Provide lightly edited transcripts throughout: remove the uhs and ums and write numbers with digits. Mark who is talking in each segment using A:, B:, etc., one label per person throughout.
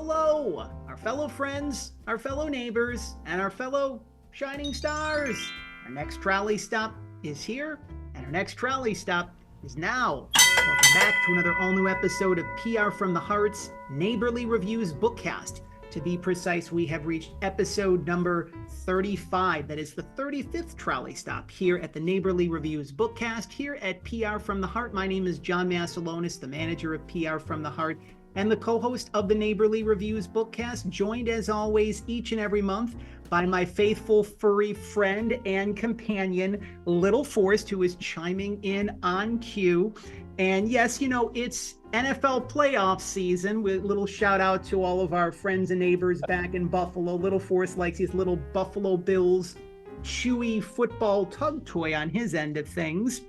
A: hello, our fellow friends, our fellow neighbors, and our fellow shining stars. Our next trolley stop is here, and our next trolley stop is now. Welcome back to another all-new episode of PR from the Heart's Neighborly Reviews Bookcast. To be precise, we have reached episode number 35. That is the 35th trolley stop here at the Neighborly Reviews Bookcast, here at PR from the Heart. My name is John Masiulionis, the manager of PR from the Heart, and the co-host of the Neighborly Reviews Bookcast, joined as always each and every month by my faithful furry friend and companion, Little Forrest, who is chiming in on cue. And yes, it's NFL playoff season, with a little shout out to all of our friends and neighbors back in Buffalo. Little Forrest likes his little Buffalo Bills chewy football tug toy on his end of things.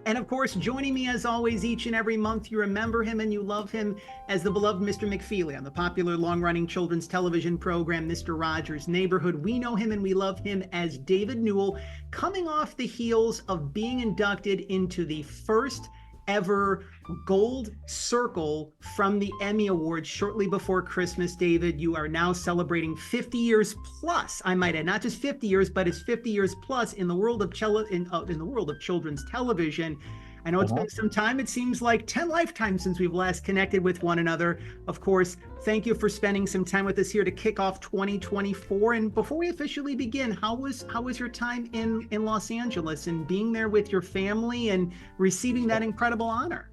A: And of course, joining me as always each and every month, you remember him and you love him as the beloved Mr. McFeely on the popular long-running children's television program, Mr. Rogers' Neighborhood. We know him and we love him as David Newell, coming off the heels of being inducted into the first ever Gold Circle from the Emmy Awards shortly before Christmas. David, you are now celebrating 50 years plus, I might add, not just 50 years, but it's 50 years plus in the world of in the world of children's television. I know it's been some time. It seems like 10 lifetimes since we've last connected with one another. Of course, thank you for spending some time with us here to kick off 2024. And before we officially begin, how was your time in Los Angeles and being there with your family and receiving that incredible honor?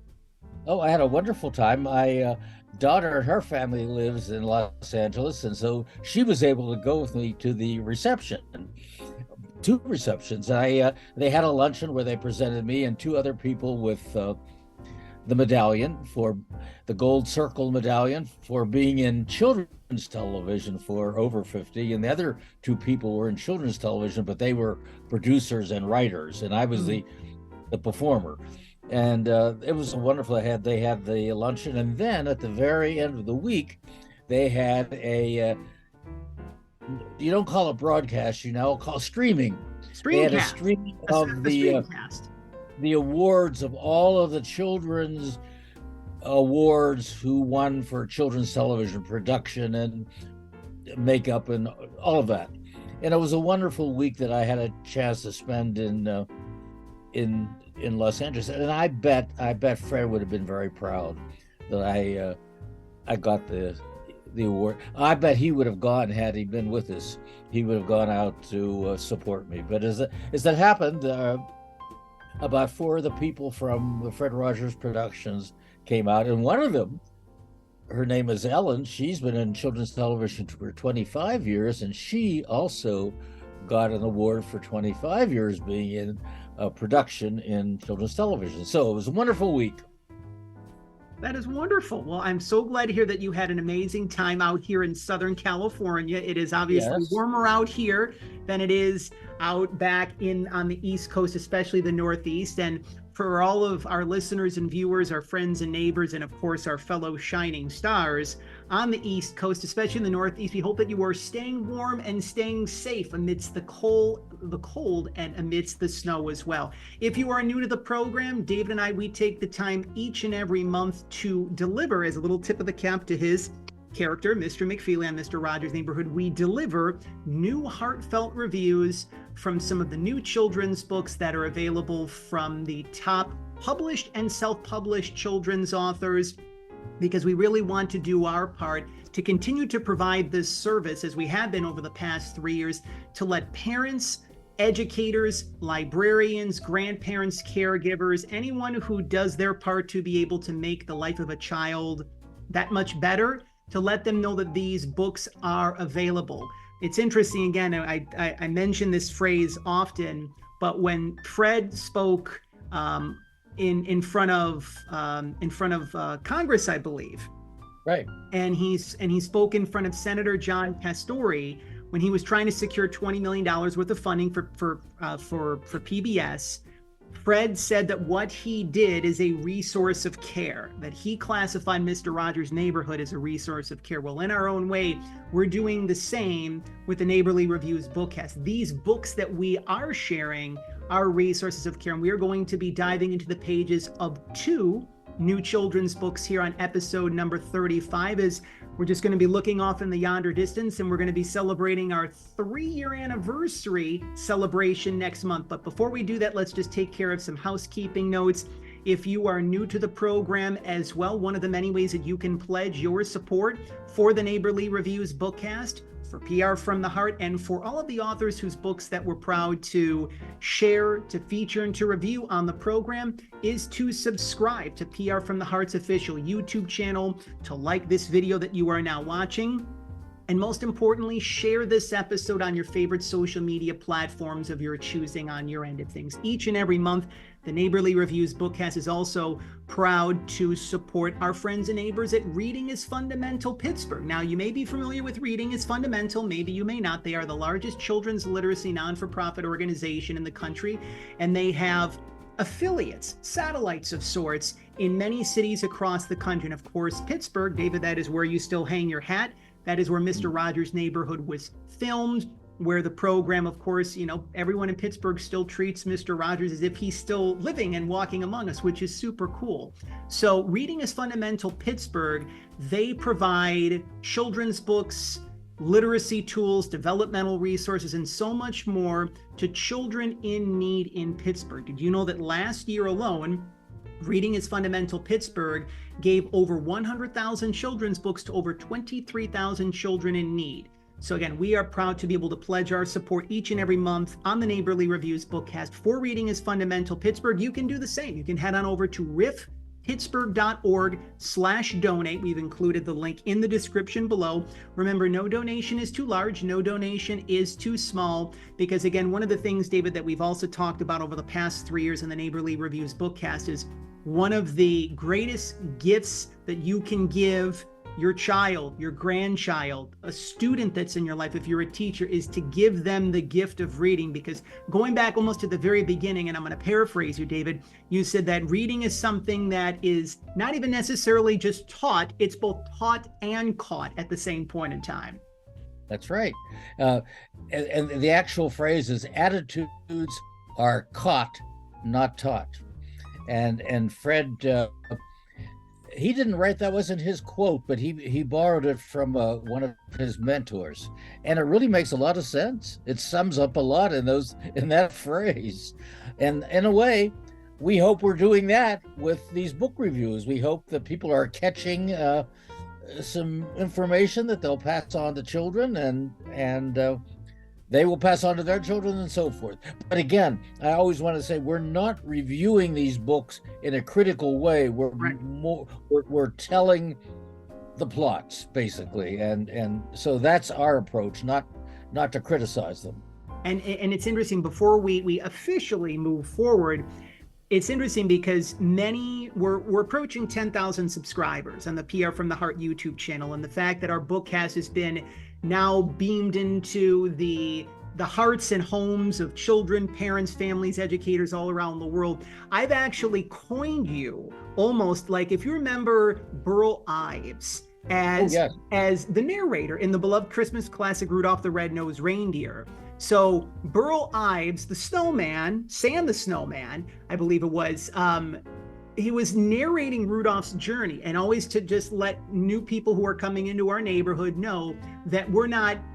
B: Oh, I had a wonderful time. My daughter and her family lives in Los Angeles, and so she was able to go with me to the reception. Two receptions. They had a luncheon where they presented me and two other people with the medallion, for the Gold Circle medallion for being in children's television for over 50, and the other two people were in children's television, but they were producers and writers, and I was the performer. And it was wonderful. They had the luncheon, and then at the very end of the week, they had a you don't call it broadcast, you now call it streaming. They had a streaming of the awards of all of the children's awards who won for children's television production and makeup and all of that. And it was a wonderful week that I had a chance to spend in Los Angeles. And I bet Fred would have been very proud that I got the award. I bet he would have gone had he been with us. He would have gone out to support me. But as that happened, about four of the people from the Fred Rogers Productions came out, and one of them, her name is Ellen. She's been in children's television for 25 years, and she also got an award for 25 years being in production in children's television. So it was a wonderful week.
A: That is wonderful. Well, I'm so glad to hear that you had an amazing time out here in Southern California. It is obviously warmer out here than it is out back on the East Coast, especially the Northeast. And for all of our listeners and viewers, our friends and neighbors, and of course our fellow shining stars on the East Coast, especially in the Northeast, we hope that you are staying warm and staying safe amidst the cold and amidst the snow as well. If you are new to the program, David and I, we take the time each and every month to deliver, as a little tip of the cap to his character, Mr. McFeely on Mr. Rogers' Neighborhood, we deliver new heartfelt reviews from some of the new children's books that are available from the top published and self-published children's authors, because we really want to do our part to continue to provide this service, as we have been over the past 3 years, to let parents, educators, librarians, grandparents, caregivers, anyone who does their part to be able to make the life of a child that much better, to let them know that these books are available. It's interesting, again, I mention this phrase often, but when Fred spoke in front of Congress, I believe,
B: right,
A: and he spoke in front of Senator John Pastore when he was trying to secure $20 million worth of funding for PBS. Fred said that what he did is a resource of care, that he classified Mr. Rogers' Neighborhood as a resource of care. Well, in our own way, we're doing the same with the Neighborly Reviews Bookcast. These books that we are sharing are resources of care, and we are going to be diving into the pages of two new children's books here on episode number 35, as we're just going to be looking off in the yonder distance, and we're going to be celebrating our 3-year anniversary celebration next month. But before we do that, let's just take care of some housekeeping notes. If you are new to the program as well, one of the many ways that you can pledge your support for the Neighborly Reviews Bookcast, for PR from the Heart, and for all of the authors whose books that we're proud to share, to feature, and to review on the program, is to subscribe to PR from the Heart's official YouTube channel, to like this video that you are now watching, and most importantly, share this episode on your favorite social media platforms of your choosing on your end of things. Each and every month, the Neighborly Reviews Bookcast is also proud to support our friends and neighbors at Reading is Fundamental Pittsburgh. Now, you may be familiar with Reading is Fundamental, maybe you may not. They are the largest children's literacy non-for-profit organization in the country, and they have affiliates, satellites of sorts, in many cities across the country. And of course, Pittsburgh, David, that is where you still hang your hat. That is where Mr. Rogers' Neighborhood was filmed, where the program, of course, everyone in Pittsburgh still treats Mr. Rogers as if he's still living and walking among us, which is super cool. So Reading is Fundamental Pittsburgh, they provide children's books, literacy tools, developmental resources, and so much more to children in need in Pittsburgh. Did you know that last year alone, Reading is Fundamental Pittsburgh gave over 100,000 children's books to over 23,000 children in need? So again, we are proud to be able to pledge our support each and every month on the Neighborly Reviews Bookcast for Reading is Fundamental Pittsburgh. You can do the same. You can head on over to riffpittsburgh.org/donate. We've included the link in the description below. Remember, no donation is too large, no donation is too small, because again, one of the things, David, that we've also talked about over the past 3 years in the Neighborly Reviews Bookcast is one of the greatest gifts that you can give your child, your grandchild, a student that's in your life, if you're a teacher, is to give them the gift of reading. Because going back almost to the very beginning, and I'm going to paraphrase you, David, you said that reading is something that is not even necessarily just taught, it's both taught and caught at the same point in time.
B: That's right. And the actual phrase is, attitudes are caught, not taught. And Fred, he didn't write, that wasn't his quote, but he borrowed it from one of his mentors, and it really makes a lot of sense. It sums up a lot in that phrase, and in a way, we hope we're doing that with these book reviews. We hope that people are catching some information that they'll pass on to children, and they will pass on to their children, and so forth. But again, I always want to say, we're not reviewing these books in a critical way. We're telling the plots, basically, and so that's our approach, not to criticize them.
A: And it's interesting, before we officially move forward, it's interesting because we're approaching 10,000 subscribers on the PR from the Heart YouTube channel, and the fact that our bookcast has been now beamed into the hearts and homes of children, parents, families, educators all around the world. I've actually coined you almost like, if you remember Burl Ives as the narrator in the beloved Christmas classic Rudolph the Red-Nosed Reindeer. So Burl Ives, the snowman, Sam the Snowman, I believe it was, he was narrating Rudolph's journey, and always to just let new people who are coming into our neighborhood know that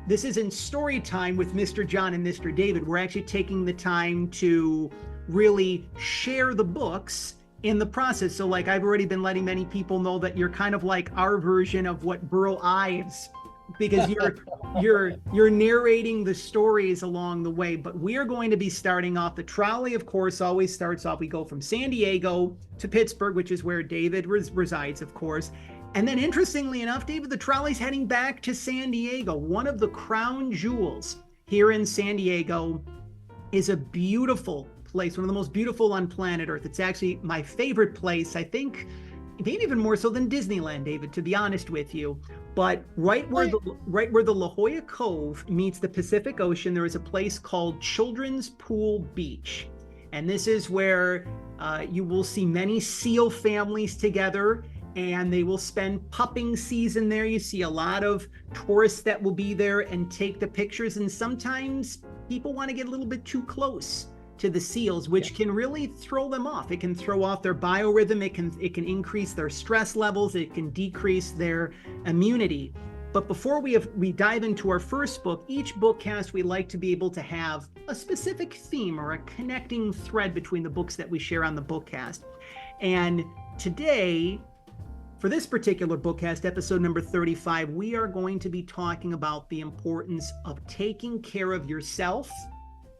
A: this isn't story time with Mr. John and Mr. David. We're actually taking the time to really share the books in the process. So like, I've already been letting many people know that you're kind of like our version of what Burl Ives, because you're narrating the stories along the way. But we are going to be starting off, the trolley, of course, always starts off, we go from San Diego to Pittsburgh, which is where David resides, of course. And then interestingly enough, David, the trolley's heading back to San Diego. One of the crown jewels here in San Diego is a beautiful place, one of the most beautiful on planet Earth. It's actually my favorite place, I think, maybe even more so than Disneyland, David, to be honest with you. But right where the La Jolla Cove meets the Pacific Ocean, there is a place called Children's Pool Beach. And this is where you will see many seal families together, and they will spend pupping season there. You see a lot of tourists that will be there and take the pictures. And sometimes people want to get a little bit too close to the seals, which can really throw them off. It can throw off their biorhythm. It can increase their stress levels. It can decrease their immunity. But before we dive into our first book, each bookcast we like to be able to have a specific theme or a connecting thread between the books that we share on the bookcast. And today, for this particular bookcast, episode number 35, we are going to be talking about the importance of taking care of yourself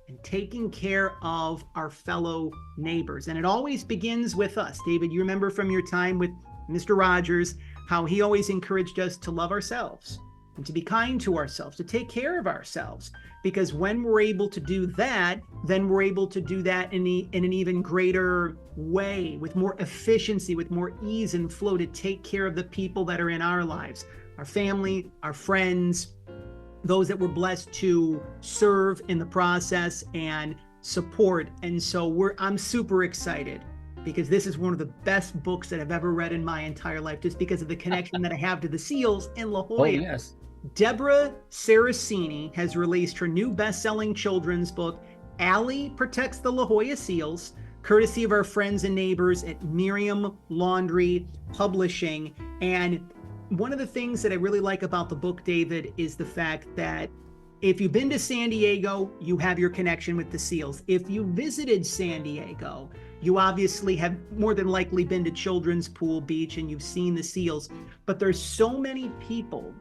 A: and taking care of our fellow neighbors. And it always begins with us. David, you remember from your time with Mr. Rogers, how he always encouraged us to love ourselves and to be kind to ourselves, to take care of ourselves. Because when we're able to do that, then we're able to do that in an even greater way, with more efficiency, with more ease and flow, to take care of the people that are in our lives, our family, our friends, those that we're blessed to serve in the process and support. And so I'm super excited because this is one of the best books that I've ever read in my entire life, just because of the connection that I have to the seals in La Jolla.
B: Oh, yes.
A: Deborah Saracini has released her new best-selling children's book, Allie Protects the La Jolla Seals, courtesy of our friends and neighbors at Miriam Laundry Publishing. And one of the things that I really like about the book, David, is the fact that if you've been to San Diego, you have your connection with the seals. If you visited San Diego, you obviously have more than likely been to Children's Pool Beach and you've seen the seals. But there's so many people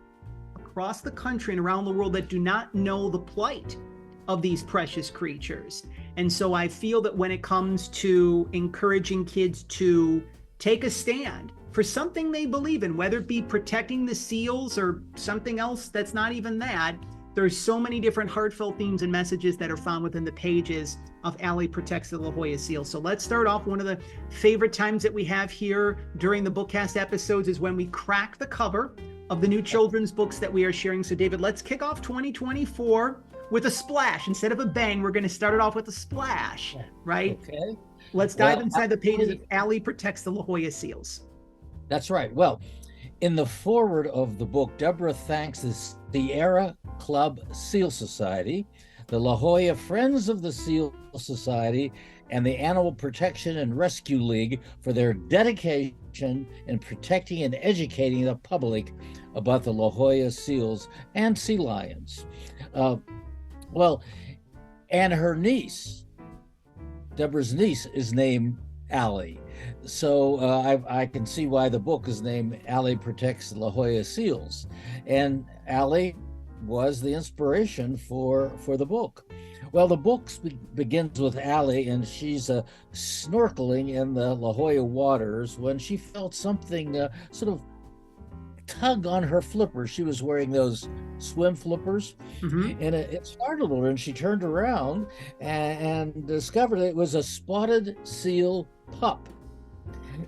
A: across the country and around the world that do not know the plight of these precious creatures. And so I feel that when it comes to encouraging kids to take a stand for something they believe in, whether it be protecting the seals or something else that's not even that, there's so many different heartfelt themes and messages that are found within the pages of Allie Protects the La Jolla Seals. So let's start off. One of the favorite times that we have here during the Bookcast episodes is when we crack the cover of the new children's books that we are sharing. So David, let's kick off 2024 with a splash. Instead of a bang, we're going to start it off with a splash, right?
B: Okay.
A: Let's dive inside the pages of Allie Protects the La Jolla Seals.
B: That's right. Well, in the foreword of the book, Deborah thanks the Sierra Club Seal Society, the La Jolla Friends of the Seal Society, and the Animal Protection and Rescue League for their dedication in protecting and educating the public about the La Jolla seals and sea lions. And her niece, Deborah's niece, is named Allie. So I can see why the book is named Allie Protects the La Jolla Seals. And Allie was the inspiration for the book. Well, the book begins with Allie, and she's snorkeling in the La Jolla waters when she felt something sort of tug on her flippers. She was wearing those swim flippers, and it startled her, and she turned around and discovered it was a spotted seal pup.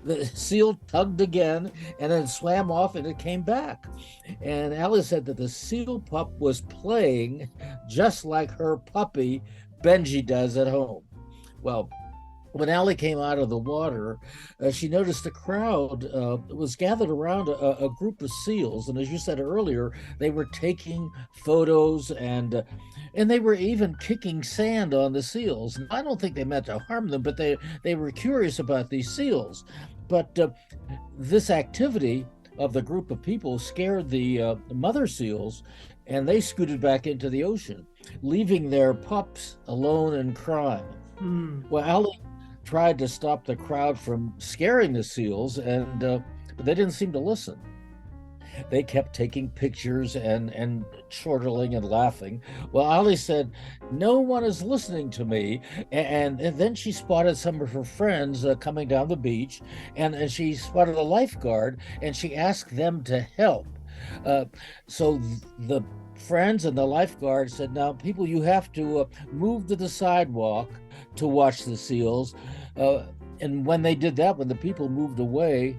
B: The seal tugged again and then swam off, and it came back. And Alice said that the seal pup was playing just like her puppy Benji does at home. Well, when Allie came out of the water, she noticed a crowd was gathered around a group of seals. And as you said earlier, they were taking photos and they were even kicking sand on the seals. And I don't think they meant to harm them, but they were curious about these seals. But this activity of the group of people scared the mother seals, and they scooted back into the ocean, leaving their pups alone and crying. Well, Allie tried to stop the crowd from scaring the seals, but they didn't seem to listen. They kept taking pictures and chortling and laughing. Well, Allie said, "No one is listening to me." And then she spotted some of her friends coming down the beach, and she spotted a lifeguard, and she asked them to help. So the friends and the lifeguard said, "Now, people, you have to move to the sidewalk to watch the seals." And when they did that, when the people moved away,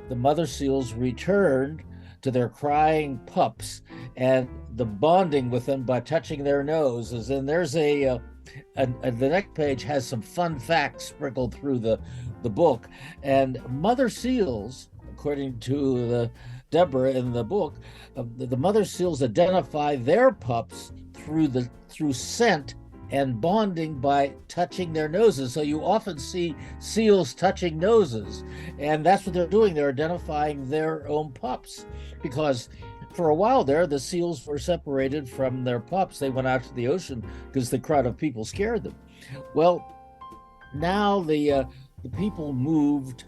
B: the mother seals returned to their crying pups and the bonding with them by touching their noses. And there's the next page has some fun facts sprinkled through the book. And mother seals, according to Deborah in the book, the mother seals identify their pups through scent and bonding by touching their noses. So you often see seals touching noses, and that's what they're doing. They're identifying their own pups, because for a while there, the seals were separated from their pups. They went out to the ocean because the crowd of people scared them. Well, now the people moved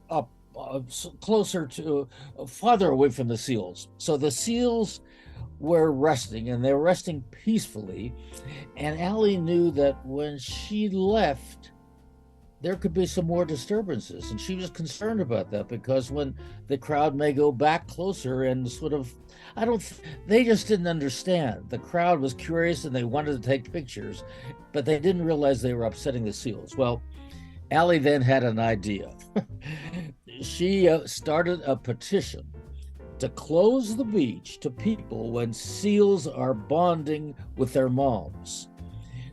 B: up closer to farther away from the seals. So the seals were resting, and they were resting peacefully. And Allie knew that when she left, there could be some more disturbances. And she was concerned about that, because when the crowd may go back closer and sort of, they just didn't understand. The crowd was curious and they wanted to take pictures, but they didn't realize they were upsetting the seals. Well, Allie then had an idea. She started a petition to close the beach to people when seals are bonding with their moms.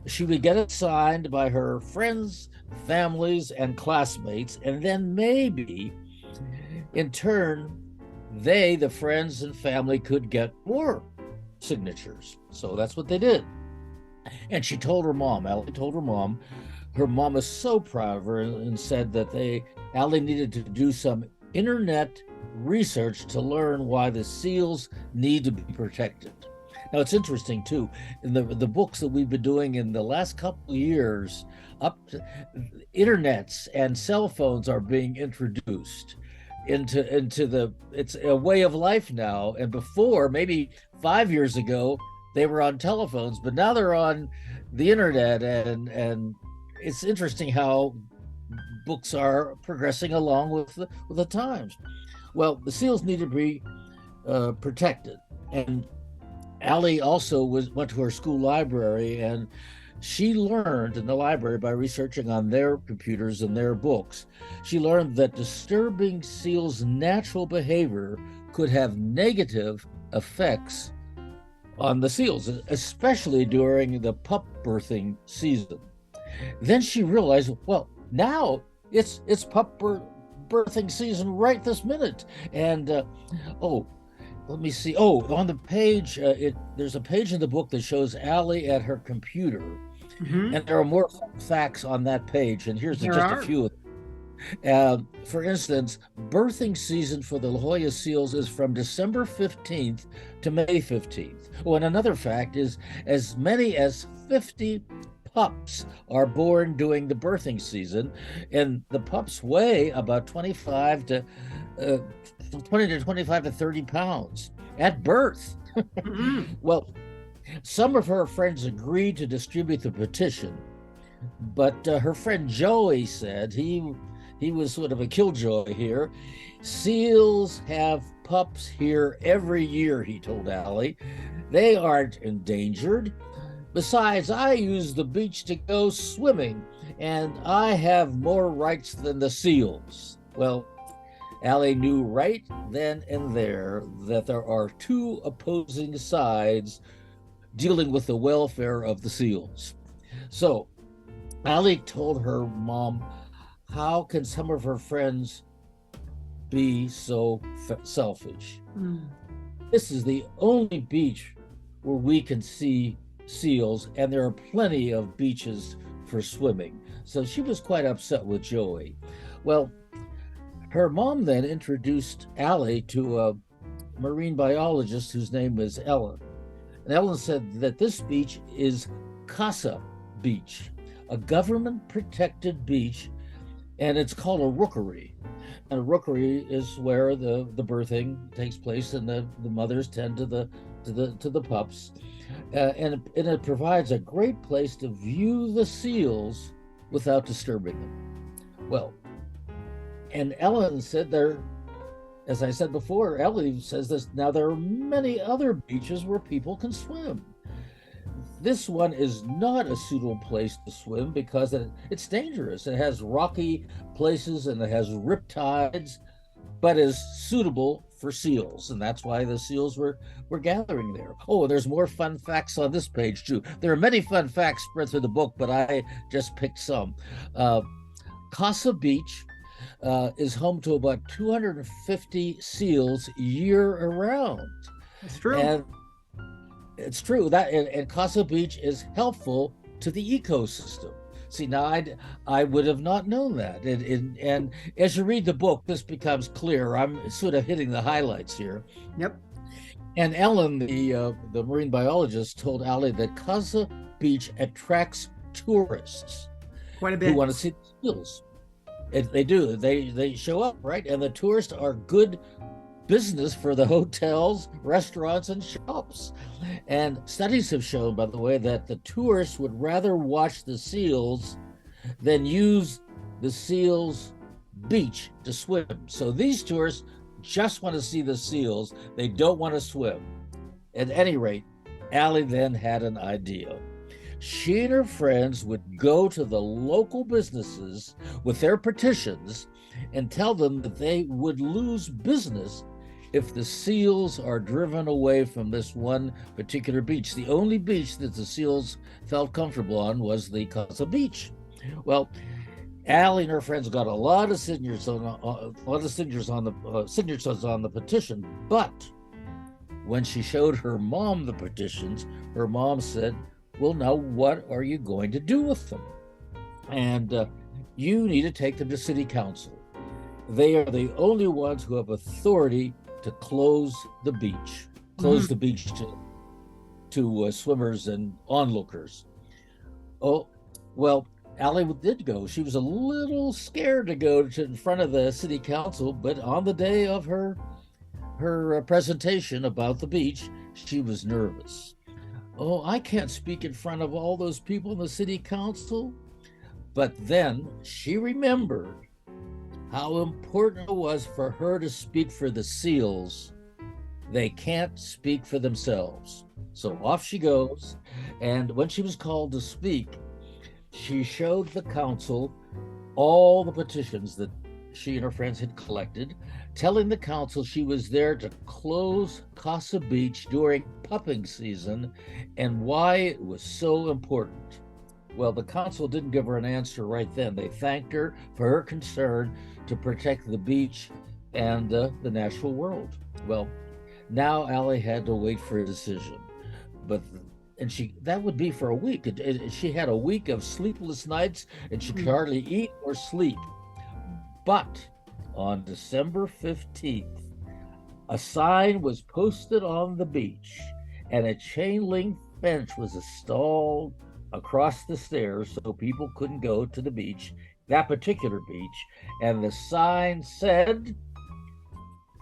B: She would get it signed by her friends, families, and classmates, and then maybe, in turn, the friends and family, could get more signatures. So that's what they did. And she told her mom, Allie told her mom. Her mom was so proud of her and said that Allie needed to do some internet research to learn why the seals need to be protected. Now, it's interesting too, in the books that we've been doing in the last couple of years, internets and cell phones are being introduced into it's a way of life now. And before, maybe 5 years ago, they were on telephones, but now they're on the internet, and it's interesting how books are progressing along with the times. Well, the seals need to be protected, and Allie also went to her school library, and she learned in the library, by researching on their computers and their books, she learned that disturbing seals' natural behavior could have negative effects on the seals, especially during the pup birthing season. Then she realized, well, now it's pup birthing season right this minute. And let me see. Oh, on the page, there's a page in the book that shows Allie at her computer, and there are more facts on that page. And here's just a few of them. For instance, birthing season for the La Jolla seals is from December 15th to May 15th. Oh, and another fact is, as many as 50 pups are born during the birthing season, and the pups weigh about 20 to 25 to 30 pounds at birth. Well, some of her friends agreed to distribute the petition, but her friend Joey said he was sort of a killjoy here. Seals have pups here every year, he told Allie. They aren't endangered. Besides, I use the beach to go swimming, and I have more rights than the seals. Well, Allie knew right then and there that there are two opposing sides dealing with the welfare of the seals. So Allie told her mom, how can some of her friends be so selfish? This is the only beach where we can see seals, and there are plenty of beaches for swimming. So she was quite upset with Joey. Well, her mom then introduced Allie to a marine biologist whose name was Ellen. And Ellen said that this beach is Casa Beach, a government-protected beach, and it's called a rookery. And a rookery is where the birthing takes place, and the mothers tend to the pups. And it provides a great place to view the seals without disturbing them. Well, and Ellen said there, as I said before, Ellie says this, now there are many other beaches where people can swim. This one is not a suitable place to swim because it's dangerous. It has rocky places and it has rip tides, but is suitable for seals, and that's why the seals were gathering there. Oh, there's more fun facts on this page too. There are many fun facts spread through the book, but I just picked some. Casa Beach is home to about 250 seals year around.
A: That's true.
B: And It's true that, and Casa Beach is helpful to the ecosystem. See, now I would have not known that. And as you read the book, this becomes clear. I'm sort of hitting the highlights here.
A: Yep.
B: And Ellen, the marine biologist, told Allie that Casa Beach attracts tourists
A: Quite a bit.
B: who want to see the seals. They do. They show up, right? And the tourists are good business for the hotels, restaurants, and shops. And studies have shown, by the way, that the tourists would rather watch the seals than use the seals' beach to swim. So these tourists just want to see the seals. They don't want to swim. At any rate, Allie then had an idea. She and her friends would go to the local businesses with their petitions and tell them that they would lose business if the seals are driven away from this one particular beach. The only beach that the seals felt comfortable on was the Casa Beach. Well, Allie and her friends got a lot of signatures on the petition, but when she showed her mom the petitions, her mom said, "Well, now what are you going to do with them? And you need to take them to city council. They are the only ones who have authority to close the beach, to swimmers and onlookers." Oh, well, Allie did go. She was a little scared to go in front of the city council, but on the day of her presentation about the beach, she was nervous. Oh, I can't speak in front of all those people in the city council. But then she remembered how important it was for her to speak for the seals. They can't speak for themselves. So off she goes. And when she was called to speak, she showed the council all the petitions that she and her friends had collected, telling the council she was there to close Casa Beach during pupping season and why it was so important. Well, the council didn't give her an answer right then. They thanked her for her concern to protect the beach and the natural world. Well, now Allie had to wait for a decision, that would be for a week. She had a week of sleepless nights, and she could hardly eat or sleep. But on December 15th, a sign was posted on the beach, and a chain link fence was installed across the stairs so people couldn't go to the beach, that particular beach, and the sign said,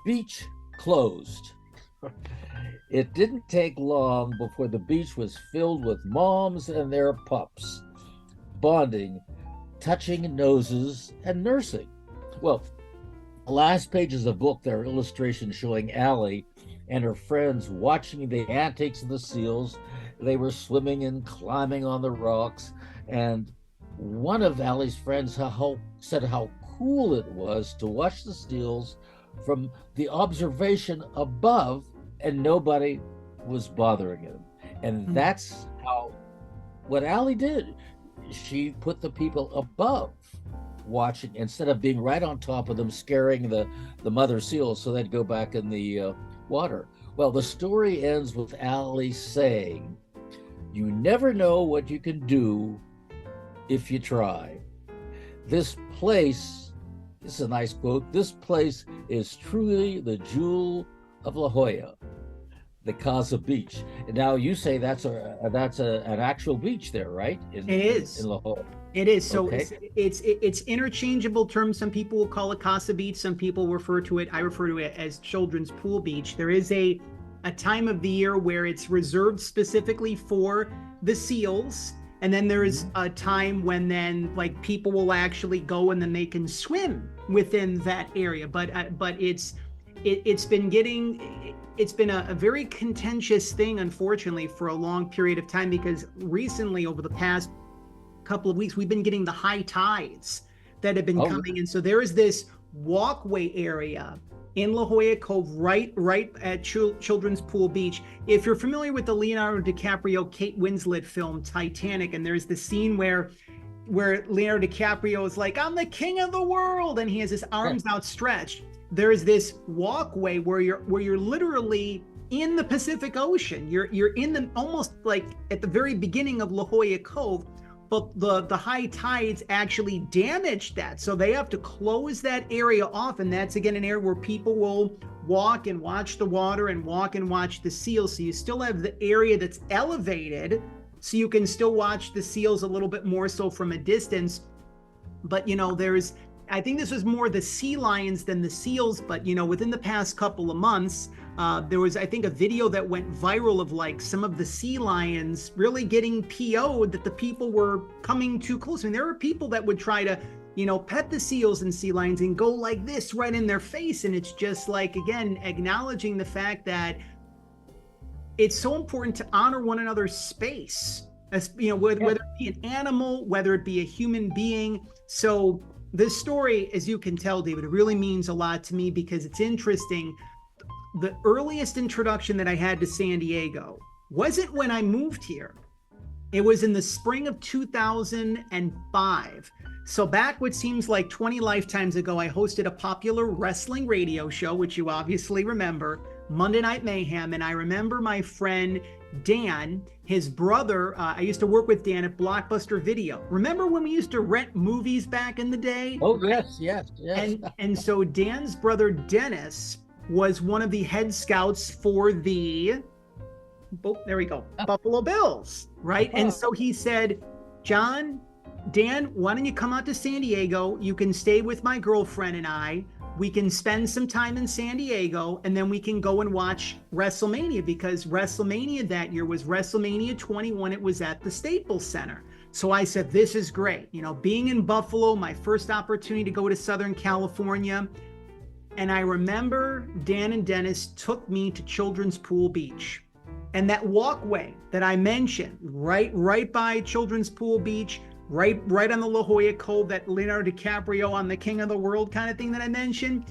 B: "Beach closed." It didn't take long before the beach was filled with moms and their pups, bonding, touching noses, and nursing. Well, the last pages of the book, there are illustrations showing Allie and her friends watching the antics of the seals. They were swimming and climbing on the rocks, and one of Allie's friends said how cool it was to watch the seals from the observation above, and nobody was bothering him. And that's what Allie did. She put the people above watching instead of being right on top of them, scaring the mother seals so they'd go back in the water. Well, the story ends with Allie saying, "You never know what you can do if you try. This place," this is a nice quote, "this place is truly the jewel of La Jolla, the Casa Beach." And now you say that's an actual beach there, right?
A: It is.
B: In La Jolla.
A: It is. So
B: okay.
A: it's interchangeable terms. Some people will call it Casa Beach. Some people refer to it, I refer to it as Children's Pool Beach. There is a time of the year where it's reserved specifically for the seals. And then there is a time when then like people will actually go and then they can swim within that area. But it's been a very contentious thing, unfortunately, for a long period of time, because recently over the past couple of weeks, we've been getting the high tides that have been coming in. So there is this walkway area in La Jolla Cove, right at Children's Pool Beach. If you're familiar with the Leonardo DiCaprio, Kate Winslet film Titanic, and there's the scene where Leonardo DiCaprio is like, "I'm the king of the world," and he has his arms outstretched. There is this walkway where you're literally in the Pacific Ocean. You're in the almost like at the very beginning of La Jolla Cove, but the high tides actually damaged that. So they have to close that area off. And that's again an area where people will walk and watch the water and walk and watch the seals. So you still have the area that's elevated, so you can still watch the seals a little bit more so from a distance. But, you know, I think this was more the sea lions than the seals, but, you know, within the past couple of months, there was, I think, a video that went viral of like some of the sea lions really getting PO'd that the people were coming too close. I mean, there were people that would try to, you know, pet the seals and sea lions and go like this right in their face. And it's just like, again, acknowledging the fact that it's so important to honor one another's space, as, you know, whether it be an animal, whether it be a human being. So this story, as you can tell, David, it really means a lot to me because it's interesting. The earliest introduction that I had to San Diego wasn't when I moved here. It was in the spring of 2005. So back what seems like 20 lifetimes ago, I hosted a popular wrestling radio show, which you obviously remember, Monday Night Mayhem. And I remember my friend Dan, his brother, I used to work with Dan at Blockbuster Video. Remember when we used to rent movies back in the day?
B: Oh, yes.
A: And so Dan's brother, Dennis, was one of the head scouts for the, Buffalo Bills, right? And so he said, Dan, why don't you come out to San Diego? You can stay with my girlfriend and I. We can spend some time in San Diego, and then we can go and watch WrestleMania, because WrestleMania that year was WrestleMania 21. It was at the Staples Center. So I said, this is great. You know, being in Buffalo, my first opportunity to go to Southern California. And I remember Dan and Dennis took me to Children's Pool Beach. And that walkway that I mentioned, right by Children's Pool Beach, right on the La Jolla Cove, that Leonardo DiCaprio on The King of the World kind of thing that I mentioned.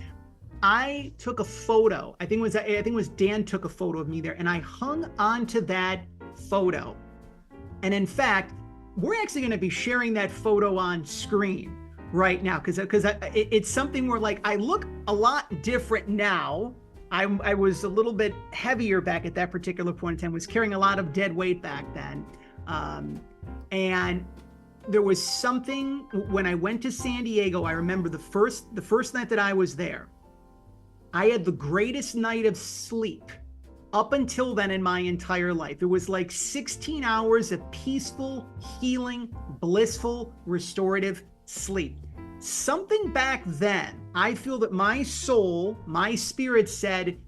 A: I took a photo. I think it was Dan took a photo of me there, and I hung onto that photo. And in fact, we're actually going to be sharing that photo on screen right now, because it's something where, like, I look a lot different now. I was a little bit heavier back at that particular point in time, was carrying a lot of dead weight back then. And there was something when I went to San Diego. I remember the first night that I was there, I had the greatest night of sleep up until then in my entire life. It was like 16 hours of peaceful, healing, blissful, restorative sleep. Something back then, I feel that my soul, my spirit said,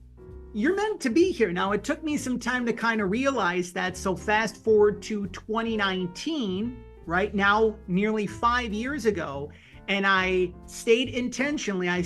A: you're meant to be here. Now, it took me some time to kind of realize that. So fast forward to 2019, right now, nearly 5 years ago, and I stayed intentionally. I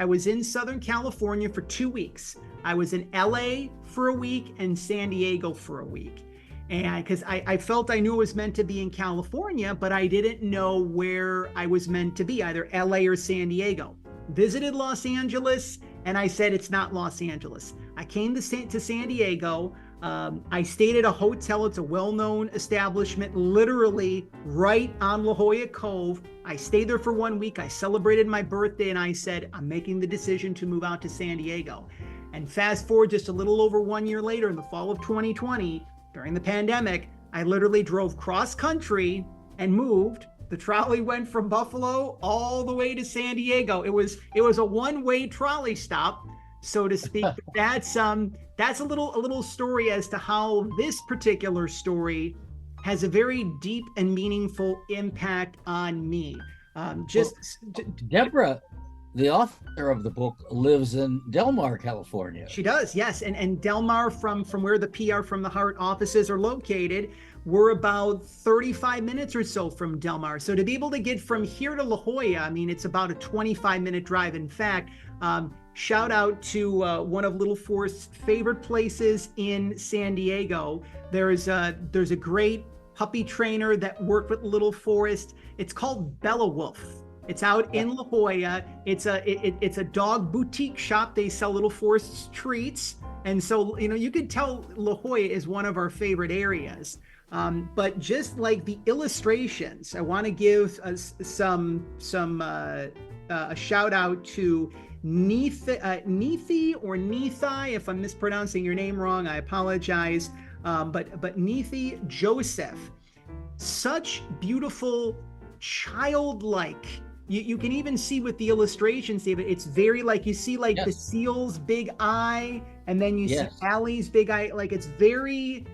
A: was in Southern California for 2 weeks. I was in LA for a week and San Diego for a week. And because I felt I knew I was meant to be in California, but I didn't know where I was meant to be, either LA or San Diego. Visited Los Angeles, and I said, it's not Los Angeles. I came to San Diego. I stayed at a hotel. It's a well-known establishment, literally right on La Jolla Cove. I stayed there for 1 week. I celebrated my birthday, and I said, I'm making the decision to move out to San Diego. And fast forward just a little over 1 year later, in the fall of 2020, during the pandemic, I literally drove cross country and moved. The trolley went from Buffalo all the way to San Diego. It was a one-way trolley stop, so to speak. That's a little story as to how this particular story has a very deep and meaningful impact on me.
B: Deborah, the author of the book, lives in Del Mar, California.
A: She does, yes. And Del Mar, from where the PR from the Heart offices are located, we're about 35 minutes or so from Del Mar. So to be able to get from here to La Jolla, I mean, it's about a 25-minute drive. In fact, shout out to one of Little Forrest's favorite places in San Diego. There's a great puppy trainer that worked with Little Forrest. It's called Bella Wolf. It's out in La Jolla. It's a dog boutique shop. They sell Little Forrest's treats. And so, you know, you could tell La Jolla is one of our favorite areas. But just like the illustrations, I want to give a shout out to Nethi or Nethi. If I'm mispronouncing your name wrong, I apologize. But Nethi Joseph, such beautiful, childlike. You can even see with the illustrations, David, it's very like you see like the seal's big eye, and then you see Allie's big eye. Like it's very,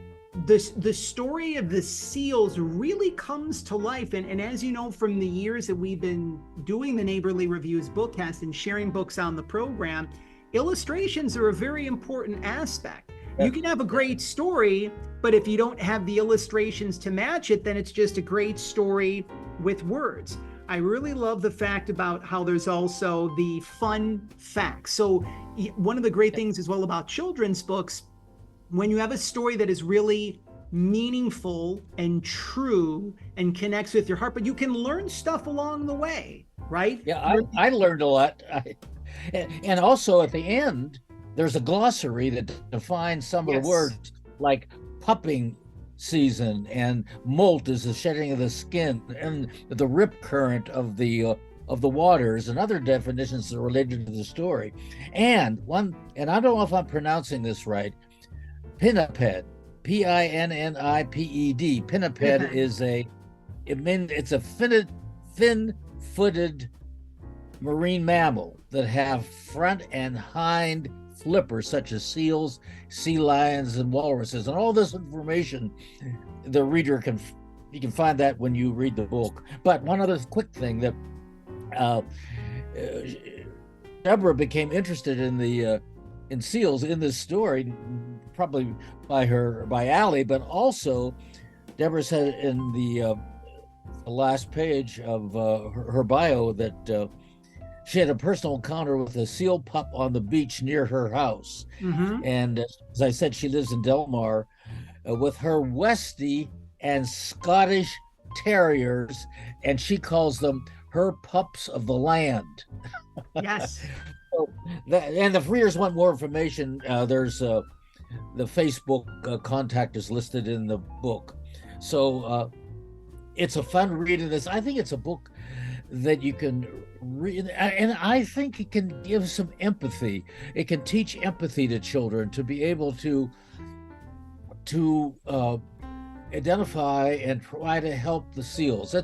A: the story of the seals really comes to life. And as you know, from the years that we've been doing the Neighborly Reviews Bookcast and sharing books on the program, illustrations are a very important aspect. You can have a great story, but if you don't have the illustrations to match it, then it's just a great story with words. I really love the fact about how there's also the fun facts. So one of the great things as well about children's books, when you have a story that is really meaningful and true and connects with your heart, but you can learn stuff along the way, right?
B: Yeah, I learned a lot. And also at the end, there's a glossary that defines some of the words, like pupping season and molt is the shedding of the skin, and the rip current of the waters, and other definitions that are related to the story. And I don't know if I'm pronouncing this right, pinniped, Pinniped. Pinniped is it's a fin-footed marine mammal that have front and hind flippers such as seals, sea lions, and walruses. And all this information, the reader you can find that when you read the book. But one other quick thing, that Deborah became interested in seals in this story, probably by Allie, but also Deborah said in the last page of her bio that she had a personal encounter with a seal pup on the beach near her house. And as I said, she lives in Del Mar with her Westie and Scottish Terriers, and she calls them her pups of the land.
A: Yes.
B: And if readers want more information, there's the Facebook contact is listed in the book. So it's a fun read. And I think it's a book that you can read, and I think it can give some empathy. It can teach empathy to children to be able to identify and try to help the seals.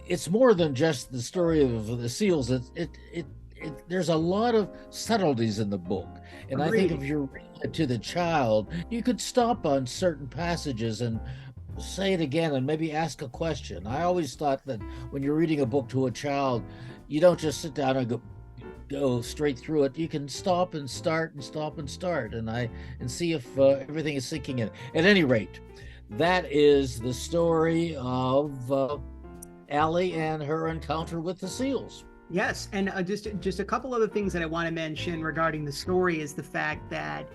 B: It's more than just the story of the seals. There's a lot of subtleties in the book, and Agreed. I think if you're reading it to the child, you could stop on certain passages and say it again and maybe ask a question. I always thought that when you're reading a book to a child, you don't just sit down and go straight through it. You can stop and start and stop and start and see if everything is sinking in. At any rate, that is the story of Allie and her encounter with the seals.
A: Yes, and just a couple other things that I want to mention regarding the story is the fact that,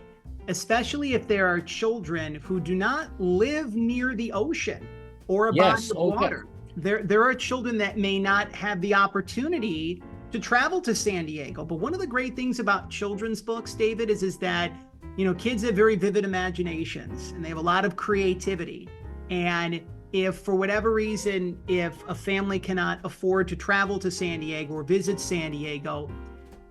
A: especially if there are children who do not live near the ocean or a body of water, there are children that may not have the opportunity to travel to San Diego. But one of the great things about children's books, David, is that, kids have very vivid imaginations and they have a lot of creativity. And if for whatever reason, if a family cannot afford to travel to San Diego or visit San Diego,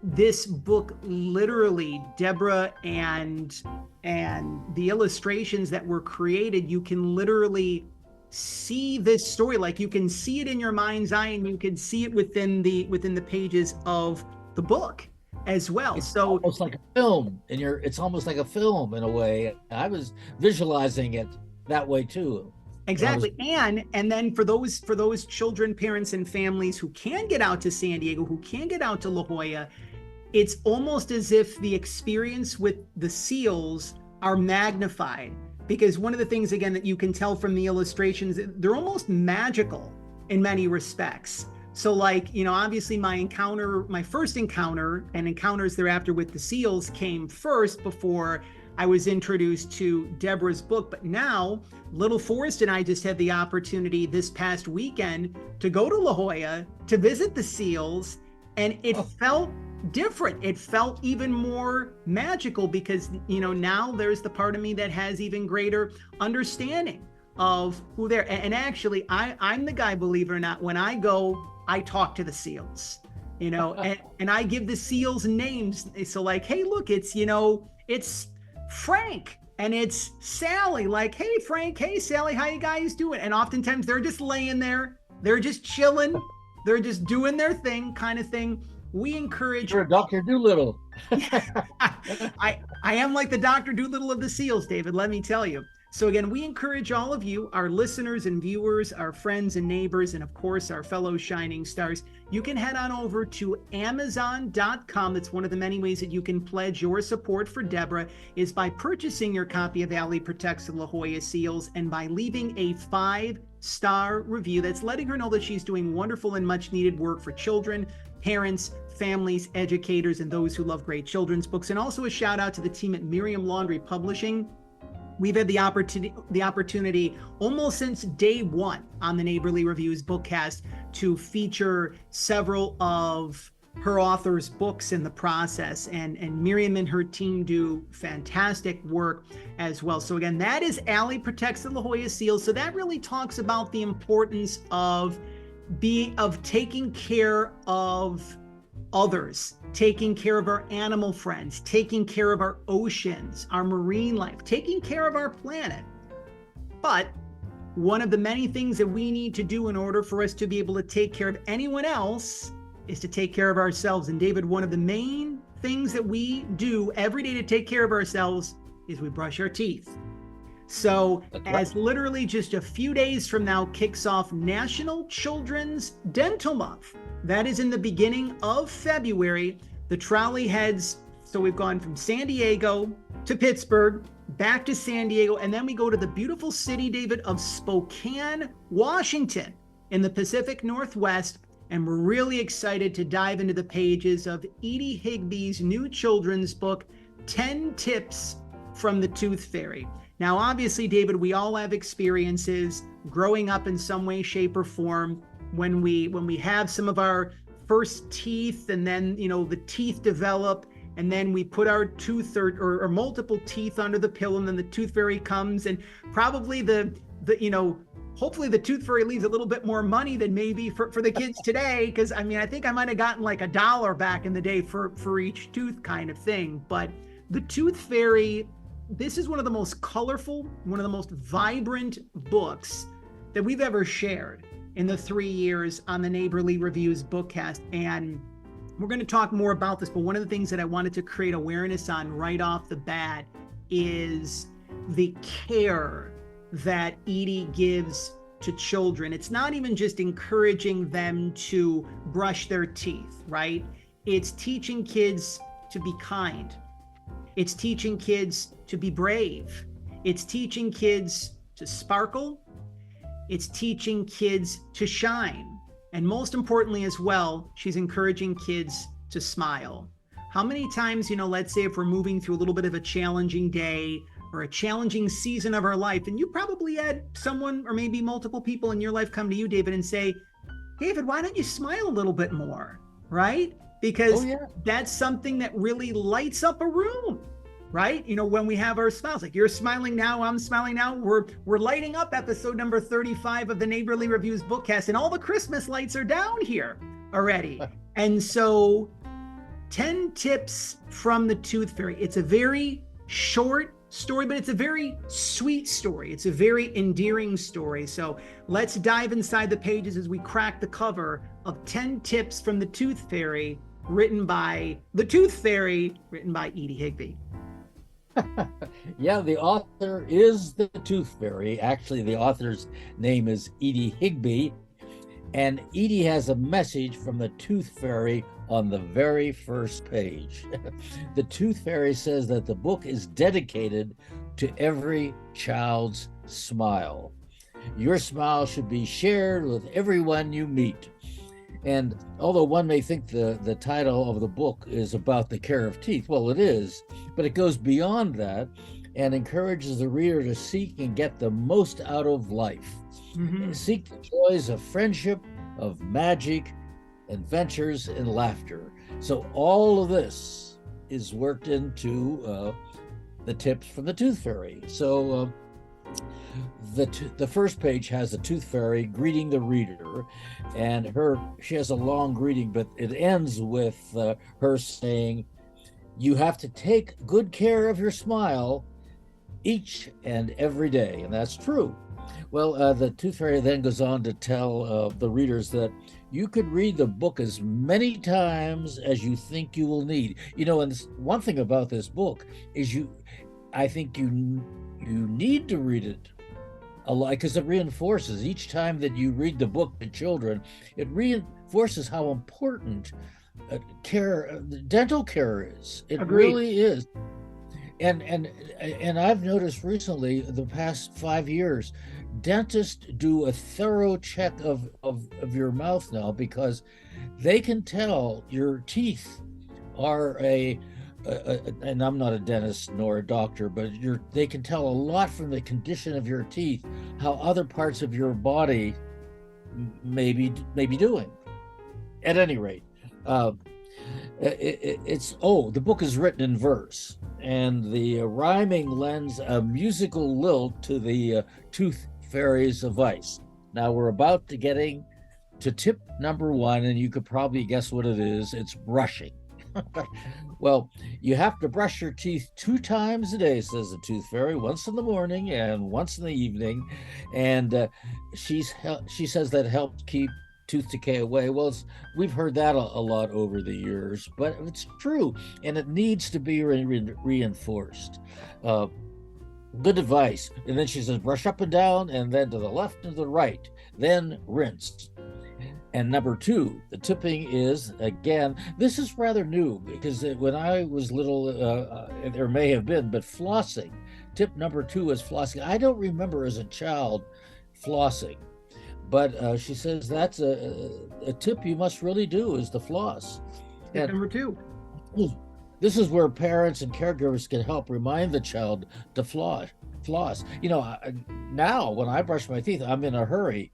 A: this book literally, Deborah and the illustrations that were created, you can literally see this story. Like you can see it in your mind's eye, and you can see it within the pages of the book as well.
B: It's
A: so
B: almost like a film, it's almost like a film in a way. I was visualizing it that way too.
A: Exactly. And then for those children, parents, and families who can get out to San Diego, who can get out to La Jolla, it's almost as if the experience with the seals are magnified, because one of the things, again, that you can tell from the illustrations, they're almost magical in many respects. So like, obviously my first encounter and encounters thereafter with the seals came first before I was introduced to Deborah's book. But now little Forrest and I just had the opportunity this past weekend to go to La Jolla to visit the seals, and it felt different. It felt even more magical because, now there's the part of me that has even greater understanding of who they're. And actually, I'm the guy, believe it or not, when I go, I talk to the seals. and I give the seals names. So like, hey, look, it's Frank and it's Sally. Like, hey, Frank, hey, Sally, how you guys doing? And oftentimes they're just laying there. They're just chilling. They're just doing their thing, kind of thing. We encourage.
B: You're a Dr. Doolittle.
A: I am like the Dr. Doolittle of the seals, David, let me tell you. So again, we encourage all of you, our listeners and viewers, our friends and neighbors, and of course, our fellow shining stars. You can head on over to Amazon.com. That's one of the many ways that you can pledge your support for Deborah, is by purchasing your copy of Allie Protects the La Jolla Seals and by leaving a 5-star review that's letting her know that she's doing wonderful and much needed work for children, parents, families, educators, and those who love great children's books. And also a shout out to the team at Miriam Laundry Publishing. We've had the opportunity almost since day one on the Neighborly Reviews Bookcast to feature several of her authors' books in the process, and Miriam and her team do fantastic work as well. So again, that is Allie Protects the La Jolla Seals. So that really talks about the importance of taking care of others, taking care of our animal friends, taking care of our oceans, our marine life, taking care of our planet. But one of the many things that we need to do in order for us to be able to take care of anyone else is to take care of ourselves. And David, one of the main things that we do every day to take care of ourselves is we brush our teeth. So as literally just a few days from now kicks off National Children's Dental Month. That is in the beginning of February. The trolley heads, so we've gone from San Diego to Pittsburgh, back to San Diego, and then we go to the beautiful city, David, of Spokane, Washington, in the Pacific Northwest. And we're really excited to dive into the pages of Edie Higby's new children's book, 10 Tips from the Tooth Fairy. Now, obviously, David, we all have experiences growing up in some way, shape, or form when we have some of our first teeth, and then, the teeth develop, and then we put our tooth or multiple teeth under the pillow, and then the tooth fairy comes, and probably hopefully the tooth fairy leaves a little bit more money than maybe for the kids today, because I think I might have gotten like $1 back in the day for each tooth kind of thing. But the tooth fairy, this is one of the most colorful, one of the most vibrant books that we've ever shared in the 3 years on the Neighborly Reviews Bookcast. And we're going to talk more about this, but one of the things that I wanted to create awareness on right off the bat is the care that Edie gives to children. It's not even just encouraging them to brush their teeth, right? It's teaching kids to be kind. It's teaching kids to be brave. It's teaching kids to sparkle. It's teaching kids to shine. And most importantly as well, she's encouraging kids to smile. How many times, let's say if we're moving through a little bit of a challenging day or a challenging season of our life, and you probably had someone or maybe multiple people in your life come to you, David, and say, David, why don't you smile a little bit more, right? Because that's something that really lights up a room. Right? When we have our smiles, like you're smiling now, I'm smiling now, we're lighting up episode number 35 of the Neighborly Reviews Bookcast, and all the Christmas lights are down here already. And so 10 tips from the Tooth Fairy. It's a very short story, but it's a very sweet story. It's a very endearing story. So let's dive inside the pages as we crack the cover of 10 Tips from the Tooth Fairy, written by Edie Higby.
B: Yeah, the author is the Tooth Fairy. Actually, the author's name is Edie Higby, and Edie has a message from the Tooth Fairy on the very first page. The Tooth Fairy says that the book is dedicated to every child's smile. Your smile should be shared with everyone you meet. And although one may think the title of the book is about the care of teeth, well, it is, but it goes beyond that and encourages the reader to seek and get the most out of life. Mm-hmm. Seek the joys of friendship, of magic, adventures, and laughter. So all of this is worked into the tips from the Tooth Fairy. So The first page has the tooth fairy greeting the reader, and she has a long greeting, but it ends with her saying, "You have to take good care of your smile each and every day," and that's true. Well, the tooth fairy then goes on to tell the readers that you could read the book as many times as you think you will need. And one thing about this book is I think you need to read it a lot, because it reinforces each time that you read the book to children, it reinforces how important dental care is. It
A: Agreed.
B: really is. And I've noticed recently, the past 5 years, dentists do a thorough check of your mouth now, because they can tell your teeth are and I'm not a dentist nor a doctor, but they can tell a lot from the condition of your teeth how other parts of your body may be doing. At any rate, the book is written in verse, and the rhyming lends a musical lilt to the tooth fairy's advice. Now we're about to getting to tip number 1, and you could probably guess what it is. It's brushing. Well, you have to brush your teeth 2 times a day, says the tooth fairy, once in the morning and once in the evening. And she says that helps keep tooth decay away. Well, we've heard that a lot over the years, but it's true, and it needs to be reinforced. Good advice. And then she says, brush up and down, and then to the left and to the right, then rinse. And number 2, the tipping is, again, this is rather new, because when I was little, there may have been, but flossing. Tip number 2 is flossing. I don't remember as a child flossing, but she says that's a tip you must really do, is to floss.
A: Tip number 2.
B: This is where parents and caregivers can help remind the child to floss. Now when I brush my teeth, I'm in a hurry.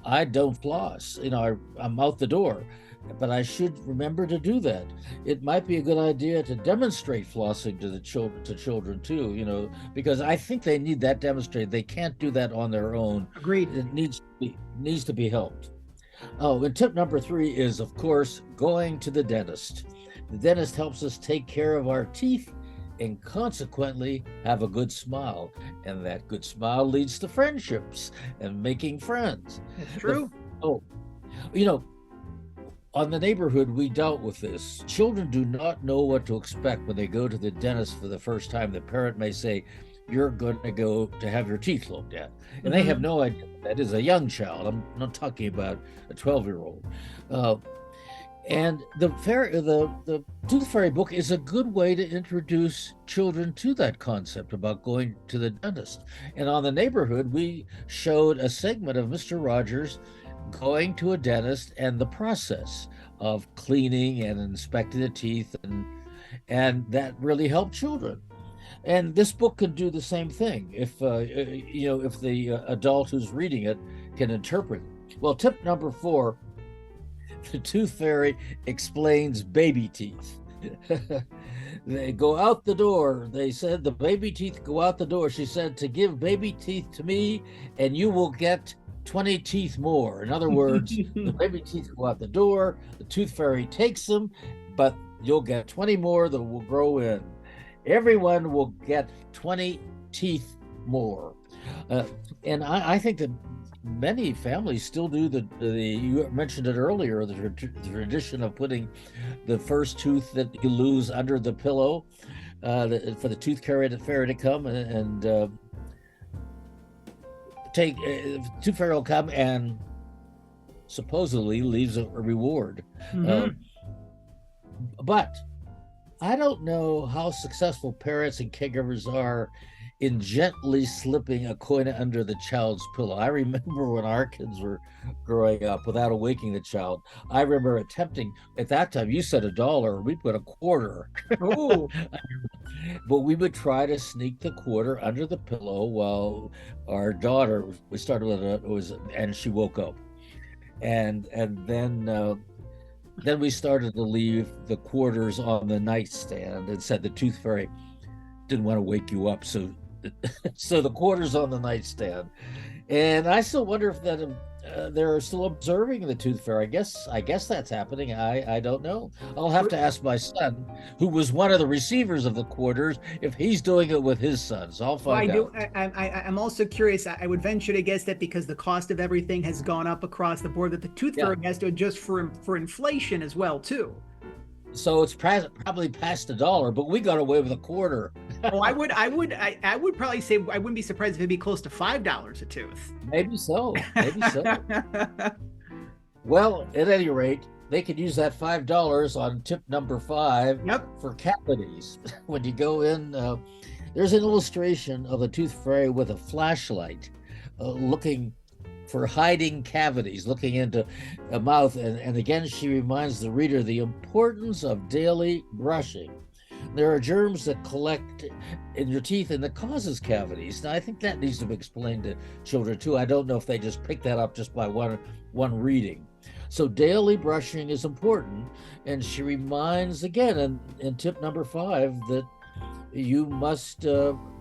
B: I don't floss. I'm out the door, but I should remember to do that. It might be a good idea to demonstrate flossing to children too, because I think they need that demonstrated. They can't do that on their own.
A: Agreed.
B: It needs to be helped. Oh, and tip number 3 is, of course, going to the dentist. The dentist helps us take care of our teeth and consequently have a good smile. And that good smile leads to friendships and making friends.
A: It's true.
B: On the neighborhood, we dealt with this. Children do not know what to expect when they go to the dentist for the first time. The parent may say, you're going to go to have your teeth looked at. And they have no idea that is a young child. I'm not talking about a 12-year-old. And the Tooth Fairy book is a good way to introduce children to that concept about going to the dentist. And on the neighborhood, we showed a segment of Mr. Rogers going to a dentist and the process of cleaning and inspecting the teeth, and that really helped children. And this book can do the same thing if the adult who's reading it can interpret it. Well, tip number 4. The Tooth Fairy explains baby teeth. They go out the door. They said the baby teeth go out the door. She said to give baby teeth to me and you will get 20 teeth more. In other words, the baby teeth go out the door. The Tooth Fairy takes them, but you'll get 20 more that will grow in. Everyone will get 20 teeth more. And I think that many families still do you mentioned it earlier, the tradition of putting the first tooth that you lose under the pillow for the tooth fairy to come and tooth fairy will come and supposedly leaves a reward. But I don't know how successful parents and caregivers are in gently slipping a coin under the child's pillow. I remember when our kids were growing up without awakening the child. I remember attempting, at that time, you said $1, we put a quarter.
A: Oh.
B: But we would try to sneak the quarter under the pillow while our daughter, we started with it, and she woke up. And then we started to leave the quarters on the nightstand and said the Tooth Fairy didn't want to wake you up, so So the quarter's on the nightstand. And I still wonder if that they're still observing the tooth fairy. I guess that's happening. I don't know. I'll have to ask my son, who was one of the receivers of the quarters, if he's doing it with his sons. I'll find out.
A: I'm also curious. I would venture to guess that because the cost of everything has gone up across the board, that the tooth fairy has to adjust for inflation as well too.
B: So it's probably past $1, but we got away with a quarter.
A: Oh, I would probably say I wouldn't be surprised if it'd be close to $5 a tooth.
B: Maybe so. Well, at any rate, they could use that $5 on tip number 5 for cavities. When you go in, there's an illustration of a tooth fairy with a flashlight looking for hiding cavities, looking into a mouth. And again, she reminds the reader the importance of daily brushing. There are germs that collect in your teeth and that causes cavities. Now, I think that needs to be explained to children too. I don't know if they just pick that up just by one reading. So daily brushing is important. And she reminds again in tip number 5 that you must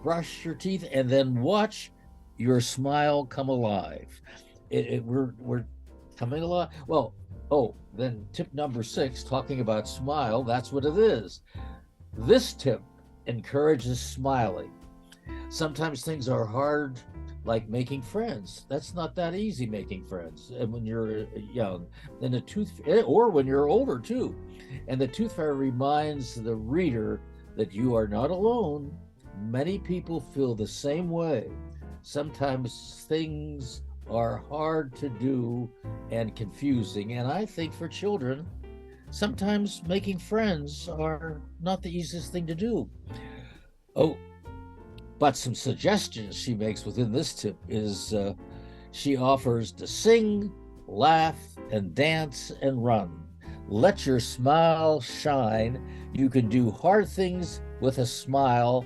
B: brush your teeth and then watch your smile come alive. We're coming alive. Well, then tip number 6, talking about smile, that's what it is. This tip encourages smiling. Sometimes things are hard, like making friends. That's not that easy, making friends. And when you're young, and or when you're older too. And the tooth fairy reminds the reader that you are not alone. Many people feel the same way. Sometimes things are hard to do and confusing. And I think for children, sometimes making friends are not the easiest thing to do. Oh, but some suggestions she makes within this tip is she offers to sing, laugh, and dance and run. Let your smile shine. You can do hard things with a smile.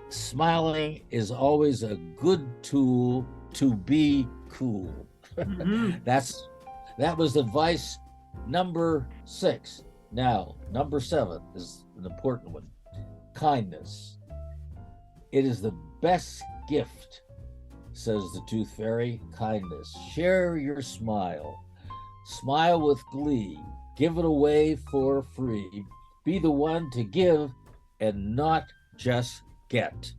B: Smiling is always a good tool to be cool. Mm-hmm. That was advice number 6. Now, number 7 is an important one. Kindness. It is the best gift, says the tooth fairy. Kindness. Share your smile. Smile with glee. Give it away for free. Be the one to give and not just get.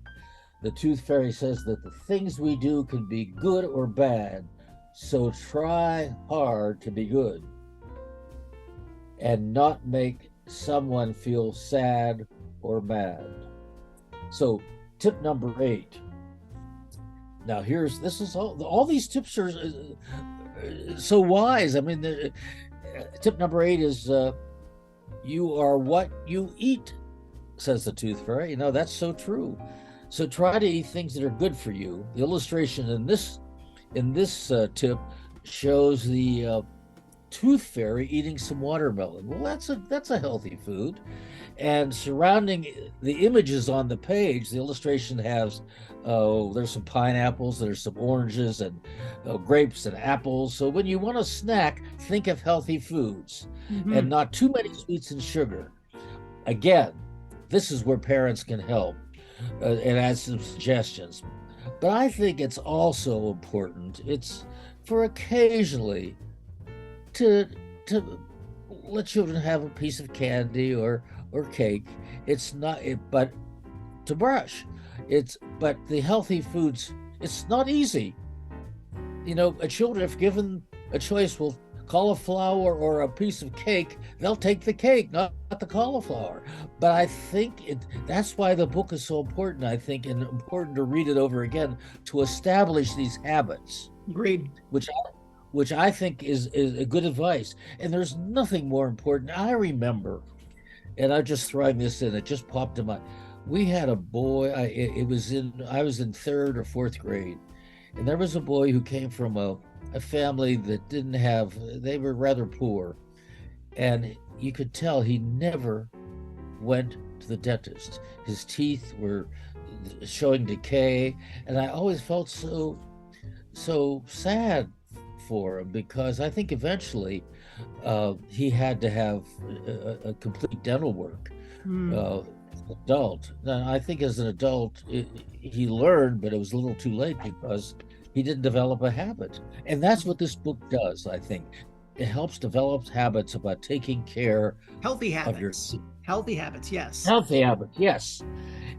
B: The tooth fairy says that the things we do can be good or bad, so try hard to be good and not make someone feel sad or mad. So tip number 8. Now this is all these tips are so wise. I mean, tip number 8 is you are what you eat, says the tooth fairy. That's so true. So try to eat things that are good for you. The illustration in this tip shows the tooth fairy eating some watermelon. Well, that's a healthy food. And surrounding the images on the page, the illustration has there's some pineapples, there's some oranges and grapes and apples. So when you want a snack, think of healthy foods and not too many sweets and sugar. Again, this is where parents can help and add some suggestions. But I think it's also important. It's for occasionally to let children have a piece of candy or cake. It's not, but to brush. But the healthy foods, it's not easy. Children, if given a choice, will cauliflower or a piece of cake, they'll take the cake, not the cauliflower. But I think that's why the book is so important, I think, and important to read it over again to establish these habits.
A: Agreed.
B: Which I think is a good advice. And there's nothing more important. I remember, and I'm just throwing this in, it just popped in my, we had a boy, I was in 3rd or 4th grade, and there was a boy who came from a family that they were rather poor, and you could tell he never went to the dentist. His teeth were showing decay, and I always felt so sad for him, because I think eventually he had to have a complete dental work. adult. Now, I think as an adult, he learned, but it was a little too late because he didn't develop a habit. And that's what this book does, I think. It helps develop habits about taking care
A: Healthy
B: of your
A: habits. Healthy habits, yes.
B: healthy habits. Yes.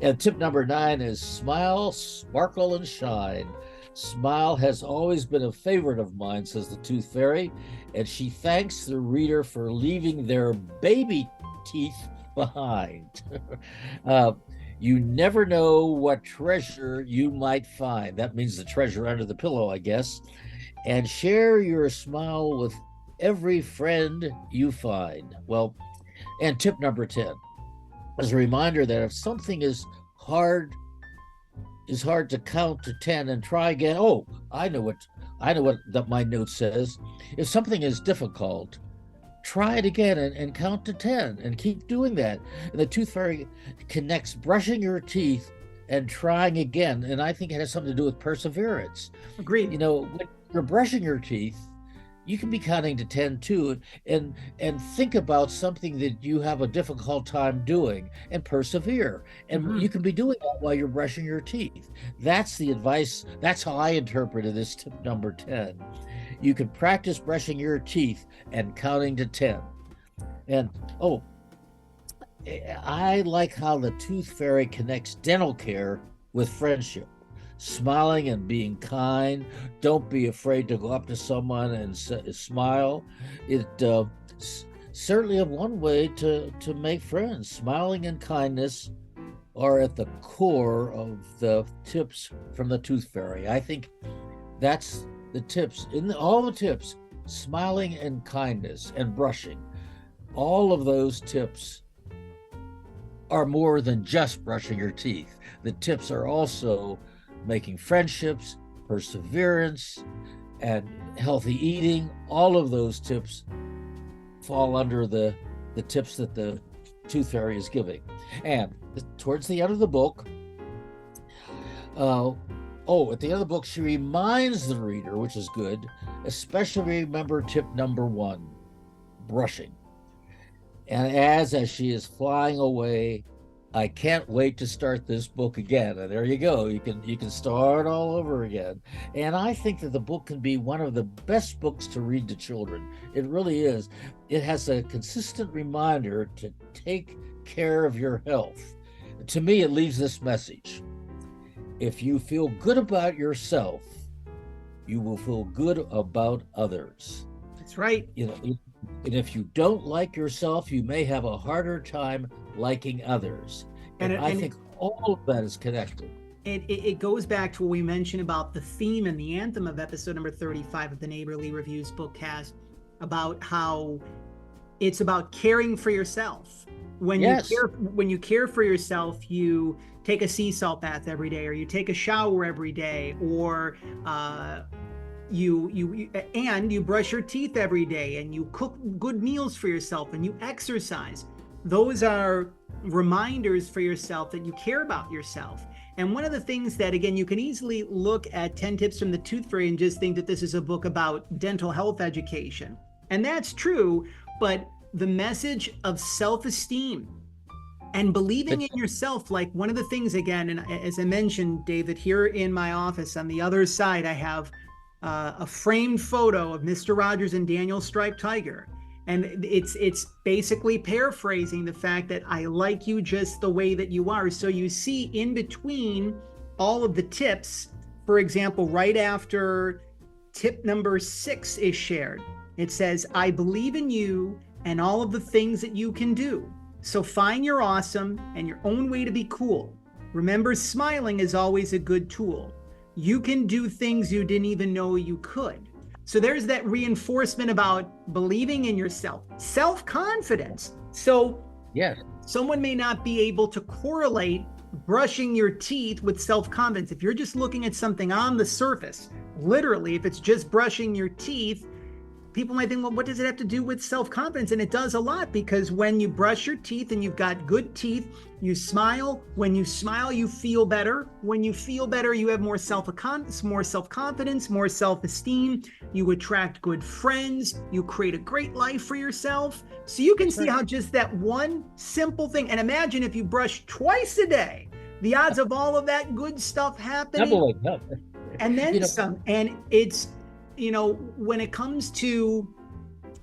B: And tip number 9 is smile, sparkle, and shine. Smile has always been a favorite of mine, says the Tooth Fairy, and she thanks the reader for leaving their baby teeth behind. You never know what treasure you might find. That means the treasure under the pillow, I guess. And share your smile with every friend you find. Well, and tip number 10 is a reminder that if something is hard to count to 10 and try again. Oh, I know what that my note says. If something is difficult, try it again and count to 10 and keep doing that. And the Tooth Fairy connects brushing your teeth and trying again. And I think it has something to do with perseverance.
A: Agreed.
B: When you're brushing your teeth, you can be counting to 10 too, and think about something that you have a difficult time doing and persevere. And you can be doing that while you're brushing your teeth. That's the advice. That's how I interpreted this tip number 10. You can practice brushing your teeth and counting to 10. And I like how the Tooth Fairy connects dental care with friendship. Smiling and being kind. Don't be afraid to go up to someone and smile. It certainly one way to make friends. Smiling and kindness are at the core of the tips from the Tooth Fairy. I think that's the tips. All the tips, smiling and kindness and brushing, all of those tips are more than just brushing your teeth. The tips are also making friendships, perseverance, and healthy eating. All of those tips fall under the tips that the Tooth Fairy is giving. And towards the end of the book, at the end of the book, she reminds the reader, which is good, especially remember tip number 1, brushing. And as she is flying away, I can't wait to start this book again. And there you go. You can start all over again. And I think that the book can be one of the best books to read to children. It really is. It has a consistent reminder to take care of your health. To me, it leaves this message. If you feel good about yourself, you will feel good about others.
A: That's right.
B: And if you don't like yourself, you may have a harder time liking others. And I think all of that is connected.
A: It goes back to what we mentioned about the theme and the anthem of episode number 35 of the Neighborly Reviews Bookcast, about how it's about caring for yourself. When you care for yourself, you take a sea salt bath every day, or you take a shower every day, or you brush your teeth every day, and you cook good meals for yourself, and you exercise. Those are reminders for yourself that you care about yourself. And one of the things that, again, you can easily look at 10 Tips from the Tooth Fairy and just think that this is a book about dental health education. And that's true, but the message of self-esteem and believing in yourself, like one of the things, again, and as I mentioned, David, here in my office on the other side, I have a framed photo of Mr. Rogers and Daniel's striped tiger. And it's basically paraphrasing the fact that I like you just the way that you are. So you see in between all of the tips, for example, right after tip number 6 is shared, it says, I believe in you and all of the things that you can do. So find your awesome and your own way to be cool. Remember, smiling is always a good tool. You can do things you didn't even know you could. So there's that reinforcement about believing in yourself, self-confidence. So
B: yes,
A: someone may not be able to correlate brushing your teeth with self-confidence. If you're just looking at something on the surface, literally, if it's just brushing your teeth, people might think, well, what does it have to do with self-confidence? And it does a lot, because when you brush your teeth and you've got good teeth, you smile. When you smile, you feel better. When you feel better, you have more self-confidence, more self-esteem. You attract good friends. You create a great life for yourself. So you can see how just that one simple thing, and imagine if you brush twice a day, the odds of all of that good stuff happening.
B: Doubling up.
A: And then some. And it's, when it comes to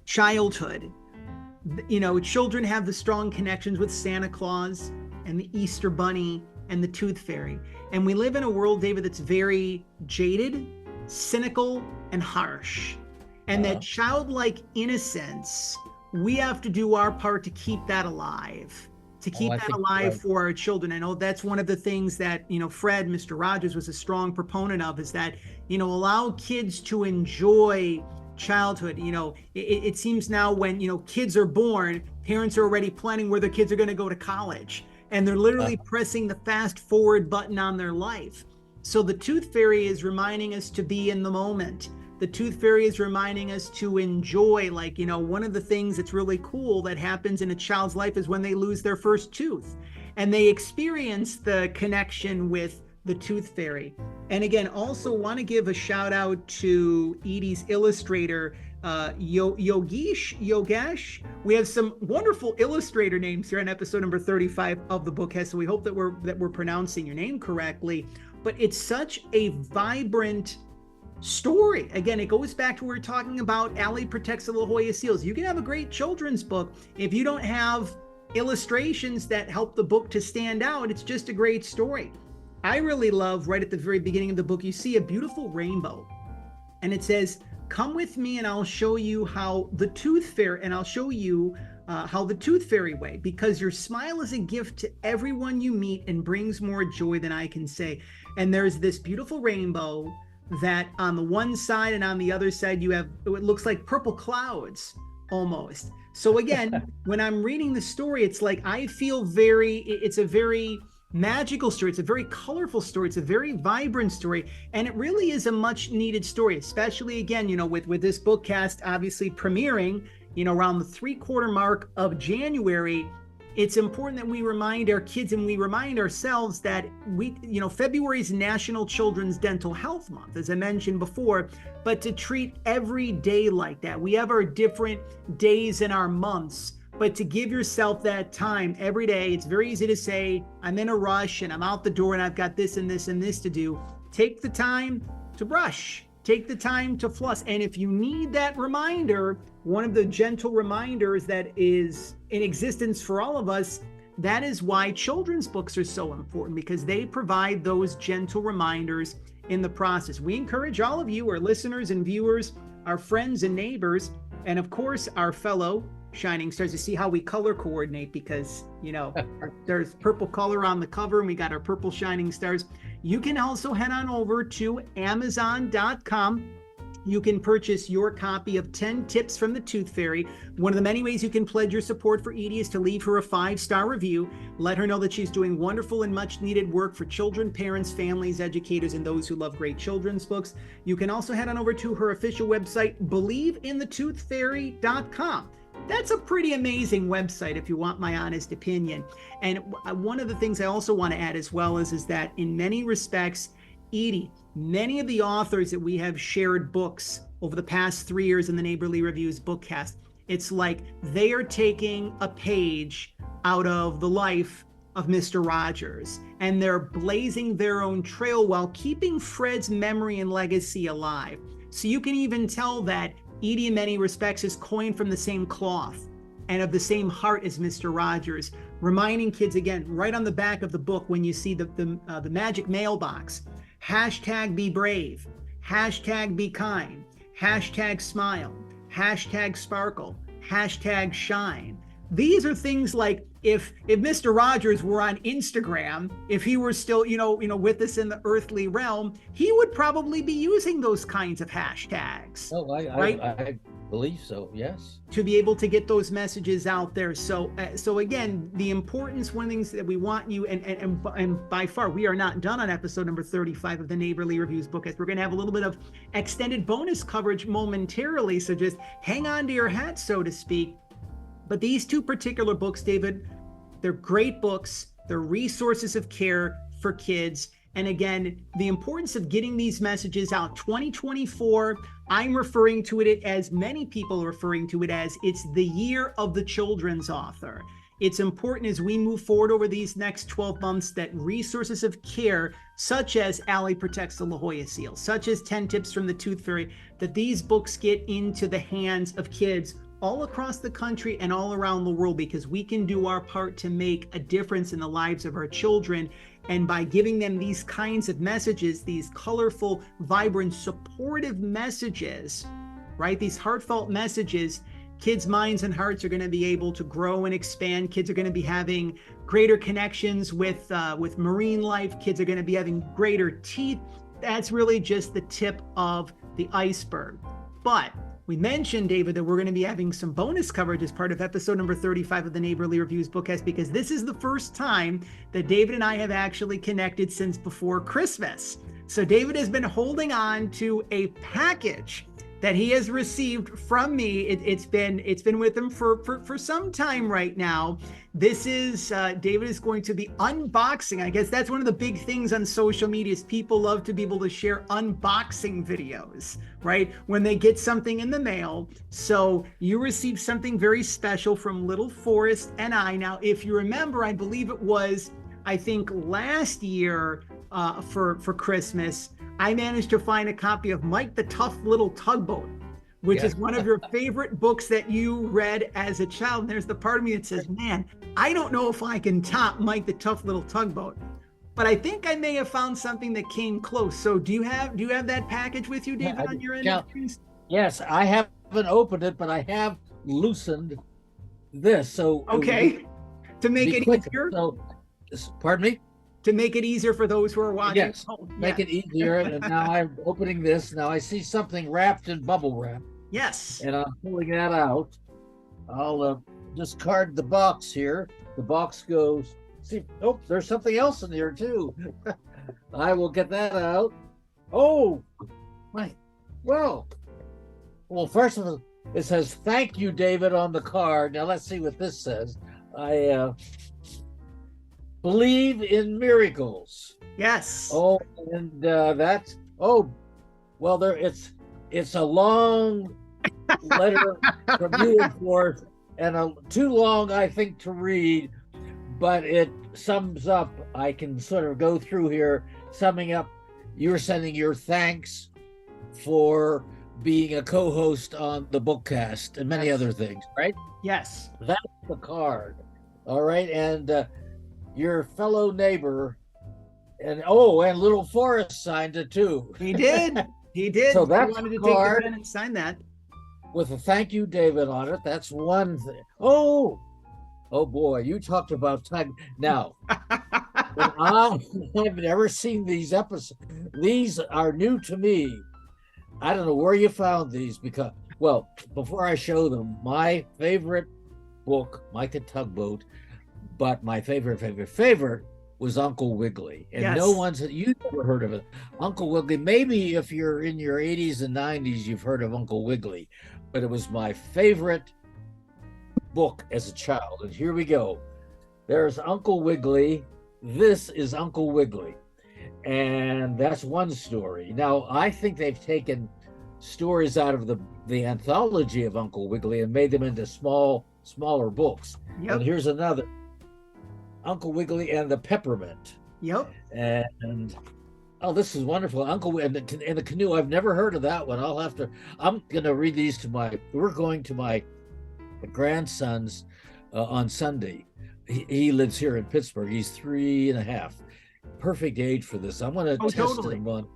A: childhood, children have the strong connections with Santa Claus and the Easter Bunny and the Tooth Fairy. And we live in a world, David, that's very jaded, cynical, and harsh. And that childlike innocence, we have to do our part to keep that alive. For our children. I know that's one of the things that, Fred, Mr. Rogers, was a strong proponent of, is that, allow kids to enjoy childhood. It seems now when, kids are born, parents are already planning where their kids are going to go to college, and they're literally pressing the fast forward button on their life. So the Tooth Fairy is reminding us to be in the moment. The Tooth Fairy is reminding us to enjoy, one of the things that's really cool that happens in a child's life is when they lose their first tooth, and they experience the connection with the Tooth Fairy. And again, also want to give a shout out to Edie's illustrator, Yogesh. We have some wonderful illustrator names here on episode number 35 of the Bookcast, so we hope that we're pronouncing your name correctly. But it's such a vibrant story. Again, it goes back to what we were talking about. Allie protects the La Jolla seals. You can have a great children's book if you don't have illustrations that help the book to stand out. It's just a great story. I really love, right at the very beginning of the book, you see a beautiful rainbow, and it says, "Come with me and I'll show you how the Tooth Fairy, how the Tooth Fairy way, because your smile is a gift to everyone you meet and brings more joy than I can say." And there's this beautiful rainbow that on the one side and on the other side, you have, it looks like purple clouds almost. So again, when I'm reading the story, it's like, I feel it's a very magical story. It's a very colorful story. It's a very vibrant story. And it really is a much needed story, especially again, with this Bookcast obviously premiering, around the 3/4 mark of January. It's important that we remind our kids and we remind ourselves that February is National Children's Dental Health Month, as I mentioned before, but to treat every day like that. We have our different days in our months, but to give yourself that time every day. It's very easy to say, I'm in a rush and I'm out the door and I've got this and this and this to do. Take the time to brush. Take the time to floss. And if you need that reminder, one of the gentle reminders that is in existence for all of us, that is why children's books are so important, because they provide those gentle reminders in the process. We encourage all of you, our listeners and viewers, our friends and neighbors, and of course, our fellow Shining Stars, to see how we color coordinate, because, there's purple color on the cover and we got our purple Shining Stars. You can also head on over to Amazon.com. You can purchase your copy of 10 Tips from the Tooth Fairy. One of the many ways you can pledge your support for Edie is to leave her a 5-star review. Let her know that she's doing wonderful and much needed work for children, parents, families, educators, and those who love great children's books. You can also head on over to her official website, BelieveInTheToothFairy.com. That's a pretty amazing website, if you want my honest opinion. And one of the things I also want to add as well is that in many respects, Edie, many of the authors that we have shared books over the past 3 years in the Neighborly Reviews Bookcast, it's like they are taking a page out of the life of Mr. Rogers, and they're blazing their own trail while keeping Fred's memory and legacy alive. So you can even tell that Edie in many respects is coined from the same cloth and of the same heart as Mr. Rogers, reminding kids again, right on the back of the book, when you see the magic mailbox, #be brave, #be kind, #smile, #sparkle, #shine. These are things like, if Mr. Rogers were on Instagram, if he were still, with us in the earthly realm, he would probably be using those kinds of hashtags.
B: Oh,
A: right?
B: believe so, yes.
A: To be able to get those messages out there. So again, the importance, one of the things that we want you, and by far, we are not done on episode number 35 of the Neighborly Reviews Bookcast. We're going to have a little bit of extended bonus coverage momentarily, so just hang on to your hat, so to speak. But these two particular books, David, they're great books. They're resources of care for kids. And again, the importance of getting these messages out. 2024, I'm referring to it as, many people are referring to it as, it's the year of the children's author. It's important as we move forward over these next 12 months that resources of care, such as Allie Protects the La Jolla Seal, such as 10 Tips from the Tooth Fairy, that these books get into the hands of kids all across the country and all around the world, because we can do our part to make a difference in the lives of our children. And by giving them these kinds of messages, these colorful, vibrant, supportive messages, right? These heartfelt messages, kids' minds and hearts are going to be able to grow and expand. Kids are going to be having greater connections with marine life. Kids are going to be having greater teeth. That's really just the tip of the iceberg. But we mentioned, David, that we're going to be having some bonus coverage as part of episode number 35 of the Neighborly Reviews Bookcast, because this is the first time that David and I have actually connected since before Christmas. So David has been holding on to a package that he has received from me. It's been with him for some time right now. This is David is going to be unboxing. I guess that's one of the big things on social media is people love to be able to share unboxing videos, right? When they get something in the mail. So you received something very special from little Forrest and I. Now, if you remember, I believe it was, I think last year for Christmas, I managed to find a copy of Mike the Tough Little Tugboat, which is one of your favorite books that you read as a child. And there's the part of me that says, man, I don't know if I can top Mike the Tough Little Tugboat, but I think I may have found something that came close. So do you have that package with you, David, on your end?
B: Yes, I haven't opened it, but I have loosened this. So
A: okay, to make it easier.
B: So, pardon me?
A: To make it easier for those who are watching.
B: Yes, make it easier. And now I'm opening this. Now I see something wrapped in bubble wrap.
A: Yes.
B: And I'm pulling that out. I'll discard the box here. The box goes, see, oh, there's something else in here too. I will get that out. Oh, my, well, first of all, it says, thank you, David, on the card. Now let's see what this says. I believe in miracles.
A: Yes.
B: Oh, and that's, oh, well, it's a long letter from you and Forrest, and too long, I think, to read, but it sums up. I can sort of go through here, summing up. You're sending your thanks for being a co-host on the Bookcast and many other things, right?
A: Yes.
B: That's the card. All right, and your fellow neighbor, and little Forrest signed it too.
A: He did. He did.
B: So that's
A: wanted to
B: card
A: take the pen and sign that
B: with a thank you, David, on it. That's one thing. Oh boy, you talked about time. Now, I have never seen these episodes. These are new to me. I don't know where you found these because, well, before I show them, my favorite book, Mike the Tugboat, but my favorite was Uncle Wiggly. And
A: yes.
B: No one's, you've never heard of it. Uncle Wiggly, maybe if you're in your 80s and 90s, you've heard of Uncle Wiggly, but it was my favorite book as a child. And here we go. There's Uncle Wiggly. This is Uncle Wiggly. And that's one story. Now, I think they've taken stories out of the anthology of Uncle Wiggly and made them into smaller books.
A: Yep.
B: And here's another. Uncle Wiggly and the Peppermint.
A: Yep.
B: And this is wonderful. Uncle and the Canoe. I've never heard of that one. I'm gonna read these we're going to my grandson's on Sunday. He lives here in Pittsburgh. He's 3.5. Perfect age for this. I'm gonna test him on.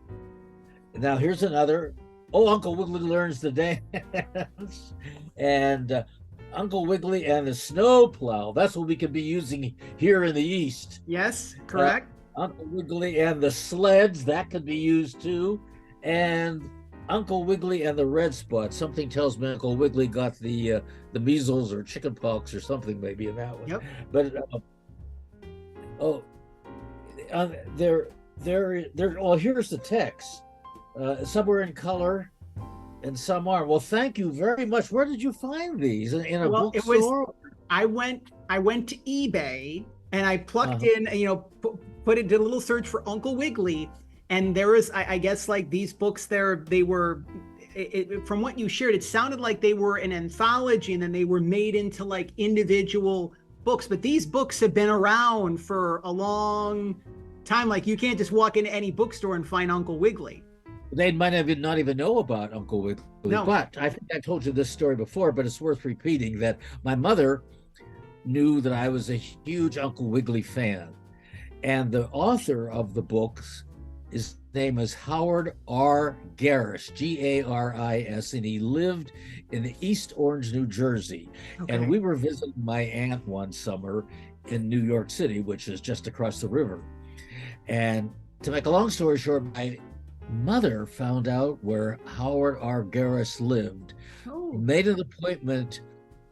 B: Now here's another. Uncle Wiggly learns the dance. And Uncle Wiggly and the snowplow. That's what we could be using here in the East.
A: Yes, correct.
B: Uncle Wiggly and the sleds. That could be used too. And Uncle Wiggily and the Red Spot. Something tells me Uncle Wiggily got the measles or chicken pox or something maybe in that one.
A: Yep.
B: But oh, there. Well, here's the text. Some are in color, and some aren't. Well, thank you very much. Where did you find these? In a bookstore?
A: I went to eBay and I plugged in, did a little search for Uncle Wiggily, and there was, I guess, like these books there. They were, from what you shared, it sounded like they were an anthology, and then they were made into like individual books. But these books have been around for a long time. Like you can't just walk into any bookstore and find Uncle Wiggily.
B: They might have not even know about Uncle Wiggily. No. But I think I told you this story before, but it's worth repeating that my mother knew that I was a huge Uncle Wiggily fan. And the author of the books, his name is Howard R. Garris, Garis, and he lived in East Orange, New Jersey. Okay. And we were visiting my aunt one summer in New York City, which is just across the river. And to make a long story short, my mother found out where Howard R. Garris lived, made an appointment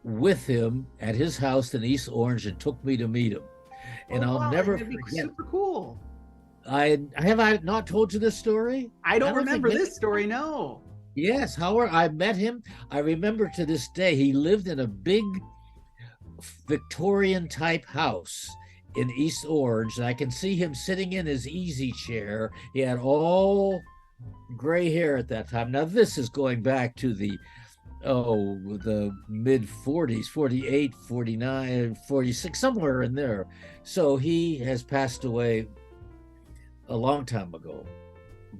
B: with him at his house in East Orange, and took me to meet him. And I'll never forget.
A: Super cool.
B: Have I not told you this story?
A: I don't remember this story, no.
B: Yes, Howard, I met him. I remember to this day, he lived in a big Victorian type house in East Orange, and I can see him sitting in his easy chair. He had all gray hair at that time. Now this is going back to the mid 40s, 48, 49, 46, somewhere in there. So he has passed away a long time ago.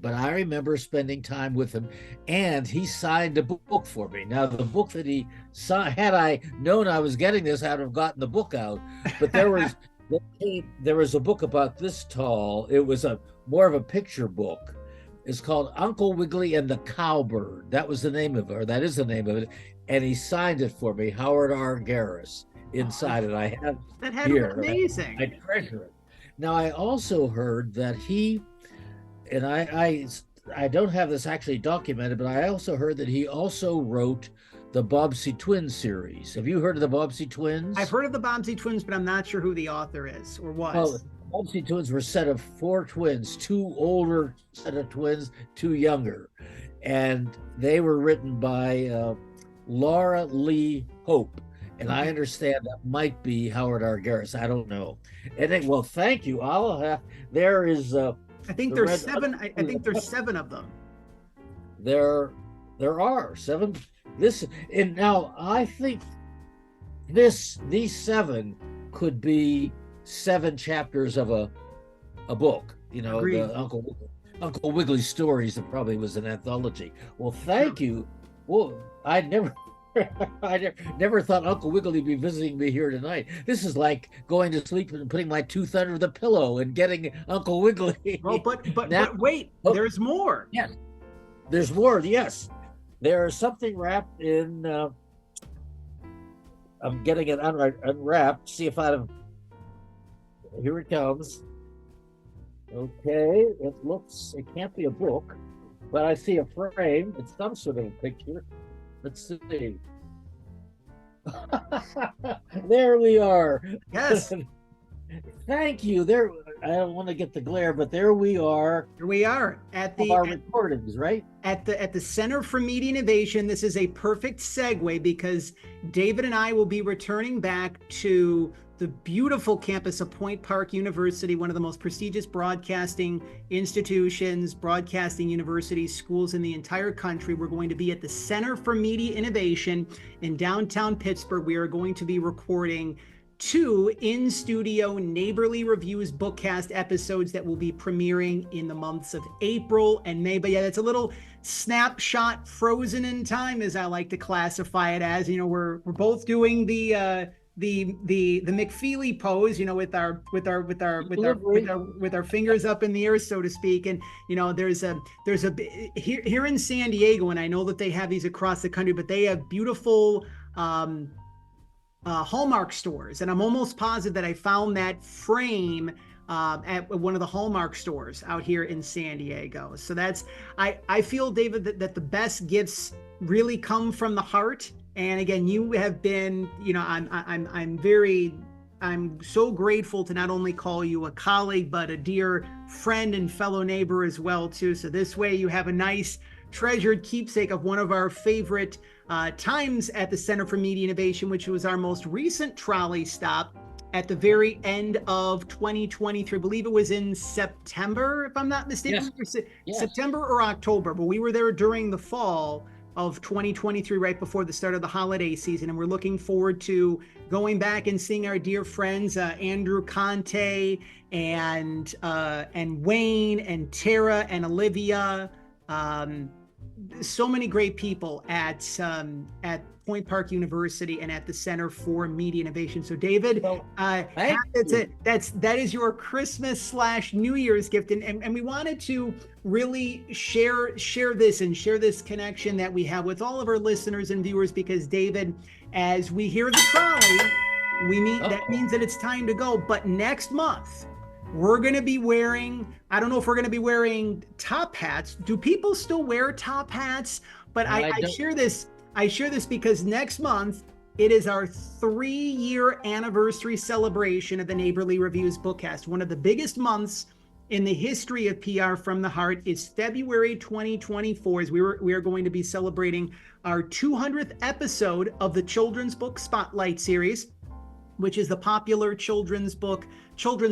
B: But I remember spending time with him, and he signed a book for me. Now, the book that he signed, had I known I was getting this, I'd have gotten the book out. But there was a book about this tall. It was more of a picture book. It's called Uncle Wiggily and the Cowbird. That was the name of it, or that is the name of it. And he signed it for me, Howard R. Garris, inside it. I have
A: that had here. Amazing.
B: I treasure it. Now, I also heard that he, and I don't have this actually documented, but I also heard that he also wrote the Bobbsey Twins series. Have you heard of the Bobbsey Twins?
A: I've heard of the Bobbsey Twins, but I'm not sure who the author is or was.
B: Well, Bobbsey Twins were a set of 4 twins, 2 older set of twins, 2 younger. And they were written by Laura Lee Hope. And I understand that might be Howard R. Garris. I don't know. And well, thank you. There is
A: I think there's 7. I think there's 7 of them.
B: There are 7. And now I think these 7 could be 7 chapters of a book. The Uncle Wiggily stories. That probably was an anthology. Well, thank you. Well, I never thought Uncle Wiggily would be visiting me here tonight. This is like going to sleep and putting my tooth under the pillow and getting Uncle Wiggily.
A: Oh, but wait, there's more.
B: Yes, there's more. Yes, there's something wrapped in. I'm getting it unwrapped. See if here it comes. Okay, it can't be a book, but I see a frame. It's some sort of a picture. Let's see. There we are.
A: Yes.
B: Thank you. There. I don't want to get the glare, but there we are.
A: Here we are at
B: our recordings, right?
A: At the Center for Media Innovation. This is a perfect segue because David and I will be returning back to the beautiful campus of Point Park University, one of the most prestigious broadcasting institutions, broadcasting universities, schools in the entire country. We're going to be at the Center for Media Innovation in downtown Pittsburgh. We are going to be recording 2 in-studio Neighborly Reviews Bookcast episodes that will be premiering in the months of April and May. But yeah, that's a little snapshot, frozen in time, as I like to classify it as. We're both doing the McFeely pose, with our fingers up in the air, so to speak. And there's a here in San Diego, and I know that they have these across the country, but they have beautiful Hallmark stores, and I'm almost positive that I found that frame at one of the Hallmark stores out here in San Diego. So I feel, David, that the best gifts really come from the heart. And again, you have been, I'm so grateful to not only call you a colleague, but a dear friend and fellow neighbor as well, too. So this way you have a nice treasured keepsake of one of our favorite times at the Center for Media Innovation, which was our most recent trolley stop at the very end of 2023. I believe it was in September, if I'm not mistaken. Yes. September or October, but we were there during the fall of 2023, right before the start of the holiday season. And we're looking forward to going back and seeing our dear friends, Andrew Conte and Wayne and Tara and Olivia. So many great people at Point Park University and at the Center for Media Innovation. So David, that is your Christmas/New Year's gift. And we wanted to really share this connection that we have with all of our listeners and viewers, because David, as we hear the trolley, that means that it's time to go. But next month, we're going to be wearing, I don't know if we're going to be wearing top hats. Do people still wear top hats? But I share this because next month, it is our 3-year anniversary celebration of the Neighborly Reviews Bookcast. One of the biggest months in the history of PR from the Heart is February 2024, as we are going to be celebrating our 200th episode of the Children's Book Spotlight series, which is the popular children's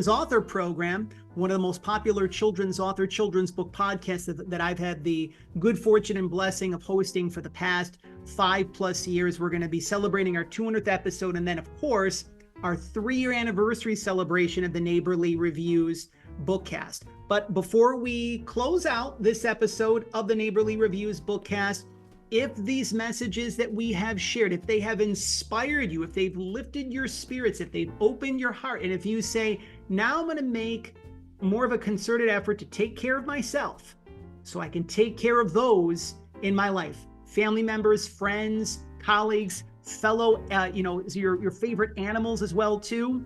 A: author program, one of the most popular children's book podcasts that I've had the good fortune and blessing of hosting for the past 5+ years. We're going to be celebrating our 200th episode, and then, of course, our 3-year anniversary celebration of the Neighborly Reviews Bookcast. But before we close out this episode of the Neighborly Reviews Bookcast, if these messages that we have shared, if they have inspired you, if they've lifted your spirits, if they've opened your heart, and if you say, now I'm going to make more of a concerted effort to take care of myself so I can take care of those in my life, family members, friends, colleagues, fellow, your favorite animals as well, too.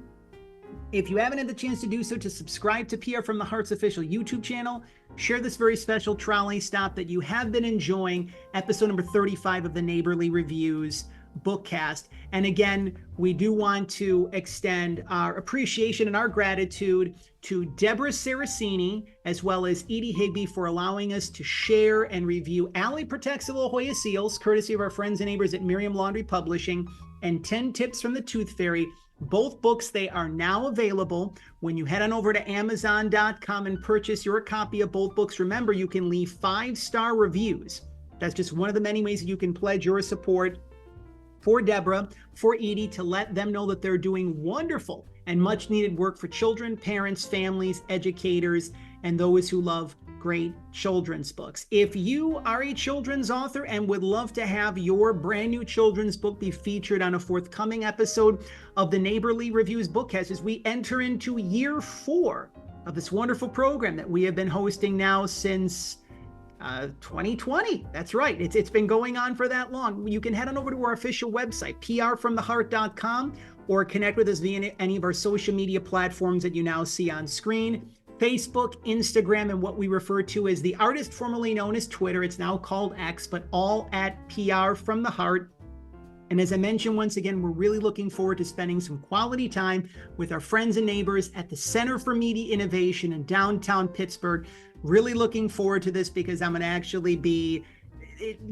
A: If you haven't had the chance to do so, to subscribe to PR from the Heart's official YouTube channel, share this very special trolley stop that you have been enjoying, episode number 35 of the Neighborly Reviews Bookcast. And again, we do want to extend our appreciation and our gratitude to Deborah Saracini, as well as Edie Higby, for allowing us to share and review Alley Protects the La Jolla Seals, courtesy of our friends and neighbors at Miriam Laundry Publishing, and 10 Tips from the Tooth Fairy. Both books, they are now available. When you head on over to Amazon.com and purchase your copy of both books, remember, you can leave 5-star reviews. That's just one of the many ways that you can pledge your support for Deborah, for Edie, to let them know that they're doing wonderful and much needed work for children, parents, families, educators, and those who love great children's books. If you are a children's author and would love to have your brand new children's book be featured on a forthcoming episode of the Neighborly Reviews Bookcast, as we enter into year 4 of this wonderful program that we have been hosting now since 2020. That's right. It's been going on for that long. You can head on over to our official website, prfromtheheart.com, or connect with us via any of our social media platforms that you now see on screen. Facebook, Instagram, and what we refer to as the artist formerly known as Twitter. It's now called X, but all at PR from the Heart. And as I mentioned, once again, we're really looking forward to spending some quality time with our friends and neighbors at the Center for Media Innovation in downtown Pittsburgh. Really looking forward to this, because I'm going to actually be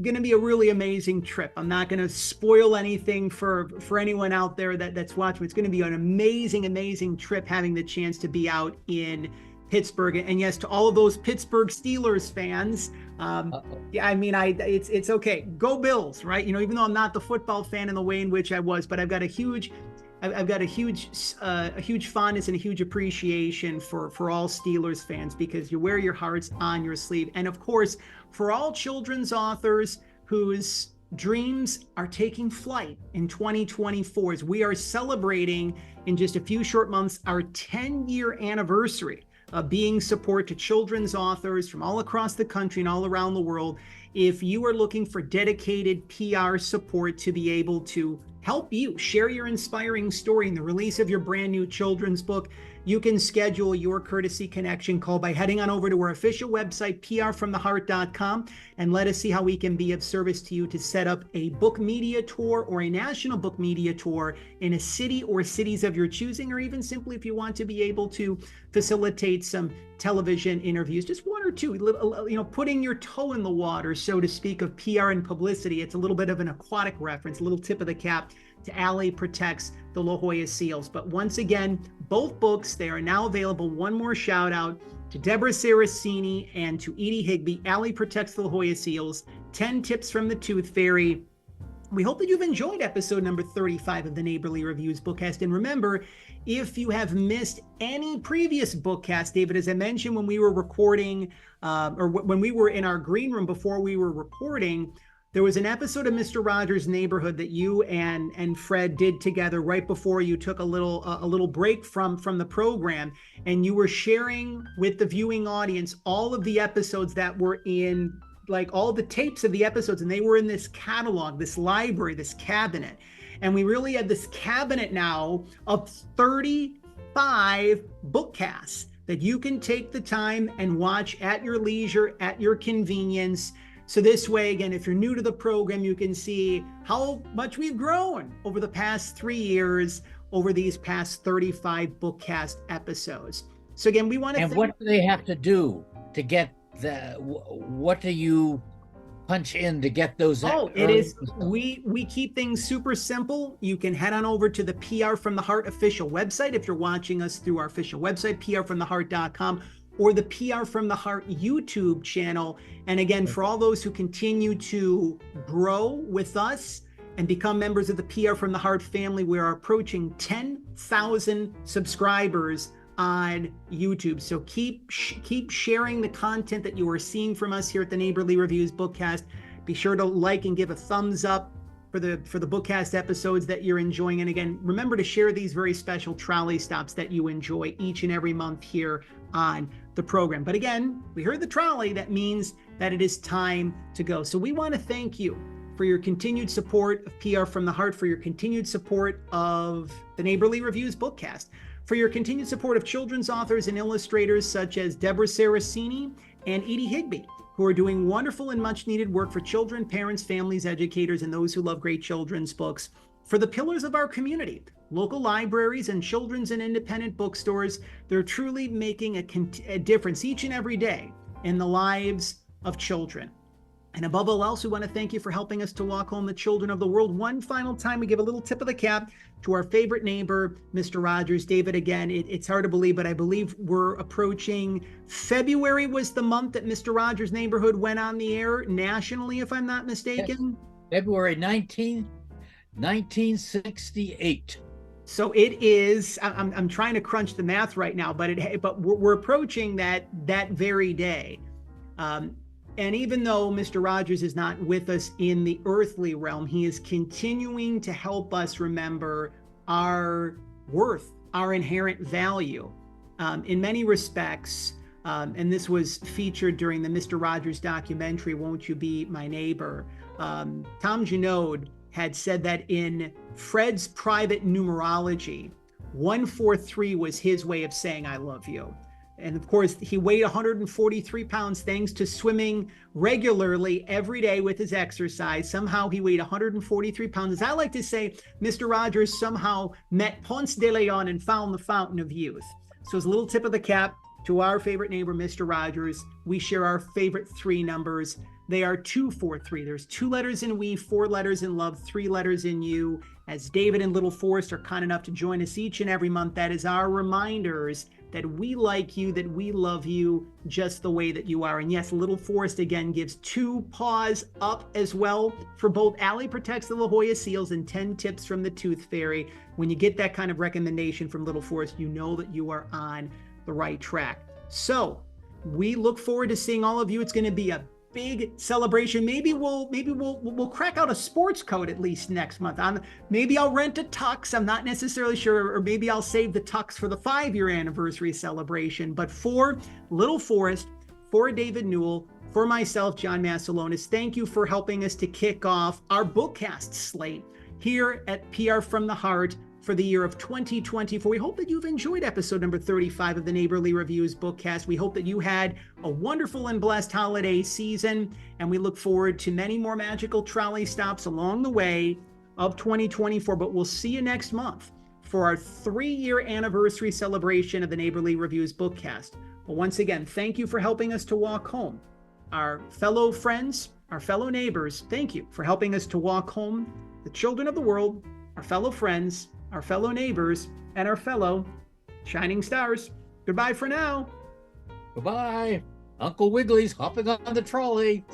A: going to be a really amazing trip. I'm not going to spoil anything for anyone out there that's watching. It's going to be an amazing trip, having the chance to be out in Pittsburgh. And yes, to all of those Pittsburgh Steelers fans, it's okay. Go Bills, right? Even though I'm not the football fan in the way in which I was, but I've got a huge fondness and a huge appreciation for all Steelers fans, because you wear your hearts on your sleeve. And of course, for all children's authors whose dreams are taking flight in 2024, as we are celebrating in just a few short months our 10-year anniversary of being support to children's authors from all across the country and all around the world. If you are looking for dedicated PR support to be able to help you share your inspiring story in the release of your brand new children's book, you can schedule your courtesy connection call by heading on over to our official website, prfromtheheart.com, and let us see how we can be of service to you to set up a book media tour or a national book media tour in a city or cities of your choosing, or even simply if you want to be able to facilitate some television interviews, just one or two, putting your toe in the water, so to speak, of PR and publicity. It's a little bit of an aquatic reference, a little tip of the cap to Allie Protects the La Jolla Seals. But once again, both books, they are now available. One more shout out to Deborah Saracini and to Edie Higby. Allie Protects the La Jolla Seals, 10 Tips from the Tooth Fairy. We hope that you've enjoyed episode number 35 of the Neighborly Reviews Bookcast. And remember, if you have missed any previous Bookcast, David, as I mentioned when we were recording, or when we were in our green room before we were recording, there was an episode of Mr. Rogers' Neighborhood that you and Fred did together right before you took a little break from the program, and you were sharing with the viewing audience all of the episodes that were in, like all the tapes of the episodes, and they were in this catalog, this library, this cabinet. And we really had this cabinet now of 35 bookcasts that you can take the time and watch at your leisure, at your convenience. So this way, again, if you're new to the program, you can see how much we've grown over the past 3 years, over these past 35 Bookcast episodes. So again, we want to—
B: And what do they have to do to get what do you punch in to get those?
A: It is, we keep things super simple. You can head on over to the PR from the Heart official website if you're watching us through our official website, prfromtheheart.com, or the PR from the Heart YouTube channel. And again, for all those who continue to grow with us and become members of the PR from the Heart family, we are approaching 10,000 subscribers on YouTube. So keep sharing the content that you are seeing from us here at the Neighborly Reviews Bookcast. Be sure to like and give a thumbs up for the Bookcast episodes that you're enjoying. And again, remember to share these very special trolley stops that you enjoy each and every month here on the program. But again, we heard the trolley. That means that it is time to go. So we want to thank you for your continued support of PR from the Heart, for your continued support of the Neighborly Reviews Bookcast, for your continued support of children's authors and illustrators such as Deborah Saracini and Edie Higby, who are doing wonderful and much needed work for children, parents, families, educators, and those who love great children's books. For the pillars of our community, local libraries and children's and independent bookstores, they're truly making a difference each and every day in the lives of children. And above all else, we want to thank you for helping us to walk home the children of the world. One final time, we give a little tip of the cap to our favorite neighbor, Mr. Rogers. David, again, it's hard to believe, but I believe we're approaching— February was the month that Mr. Rogers' Neighborhood went on the air nationally, if I'm not mistaken.
B: Yes. February 19th, 1968.
A: So it is, I'm trying to crunch the math right now, but we're approaching that very day. And even though Mr. Rogers is not with us in the earthly realm, he is continuing to help us remember our worth, our inherent value. In many respects, and this was featured during the Mr. Rogers documentary, Won't You Be My Neighbor, Tom Janode had said that in Fred's private numerology, 143 was his way of saying, I love you. And of course, he weighed 143 pounds thanks to swimming regularly every day with his exercise. Somehow he weighed 143 pounds. As I like to say, Mr. Rogers somehow met Ponce de Leon and found the fountain of youth. So as a little tip of the cap to our favorite neighbor, Mr. Rogers, we share our favorite three numbers. They are 243. There's 2 letters in we, 4 letters in love, 3 letters in you. As David and little Forrest are kind enough to join us each and every month, that is our reminders that we like you, that we love you just the way that you are. And yes, little Forrest again gives 2 paws up as well for both Allie Protects the La Jolla Seals and 10 Tips from the Tooth Fairy. When you get that kind of recommendation from little Forrest, you know that you are on the right track. So we look forward to seeing all of you. It's going to be a big celebration. Maybe we'll crack out a sports coat at least next month. Maybe I'll rent a tux. I'm not necessarily sure, or maybe I'll save the tux for the 5-year anniversary celebration. But for little Forrest, for David Newell, for myself, John Masiulionis, thank you for helping us to kick off our Bookcast slate. here at PR from the Heart for the year of 2024. We hope that you've enjoyed episode number 35 of the Neighborly Reviews Bookcast. We hope that you had a wonderful and blessed holiday season, and we look forward to many more magical trolley stops along the way of 2024. But we'll see you next month for our 3-year anniversary celebration of the Neighborly Reviews Bookcast. Well, once again, thank you for helping us to walk home. Our fellow friends, our fellow neighbors, thank you for helping us to walk home. The children of the world, our fellow friends, our fellow neighbors, and our fellow shining stars. Goodbye for now.
B: Goodbye. Uncle Wigglily's hopping on the trolley.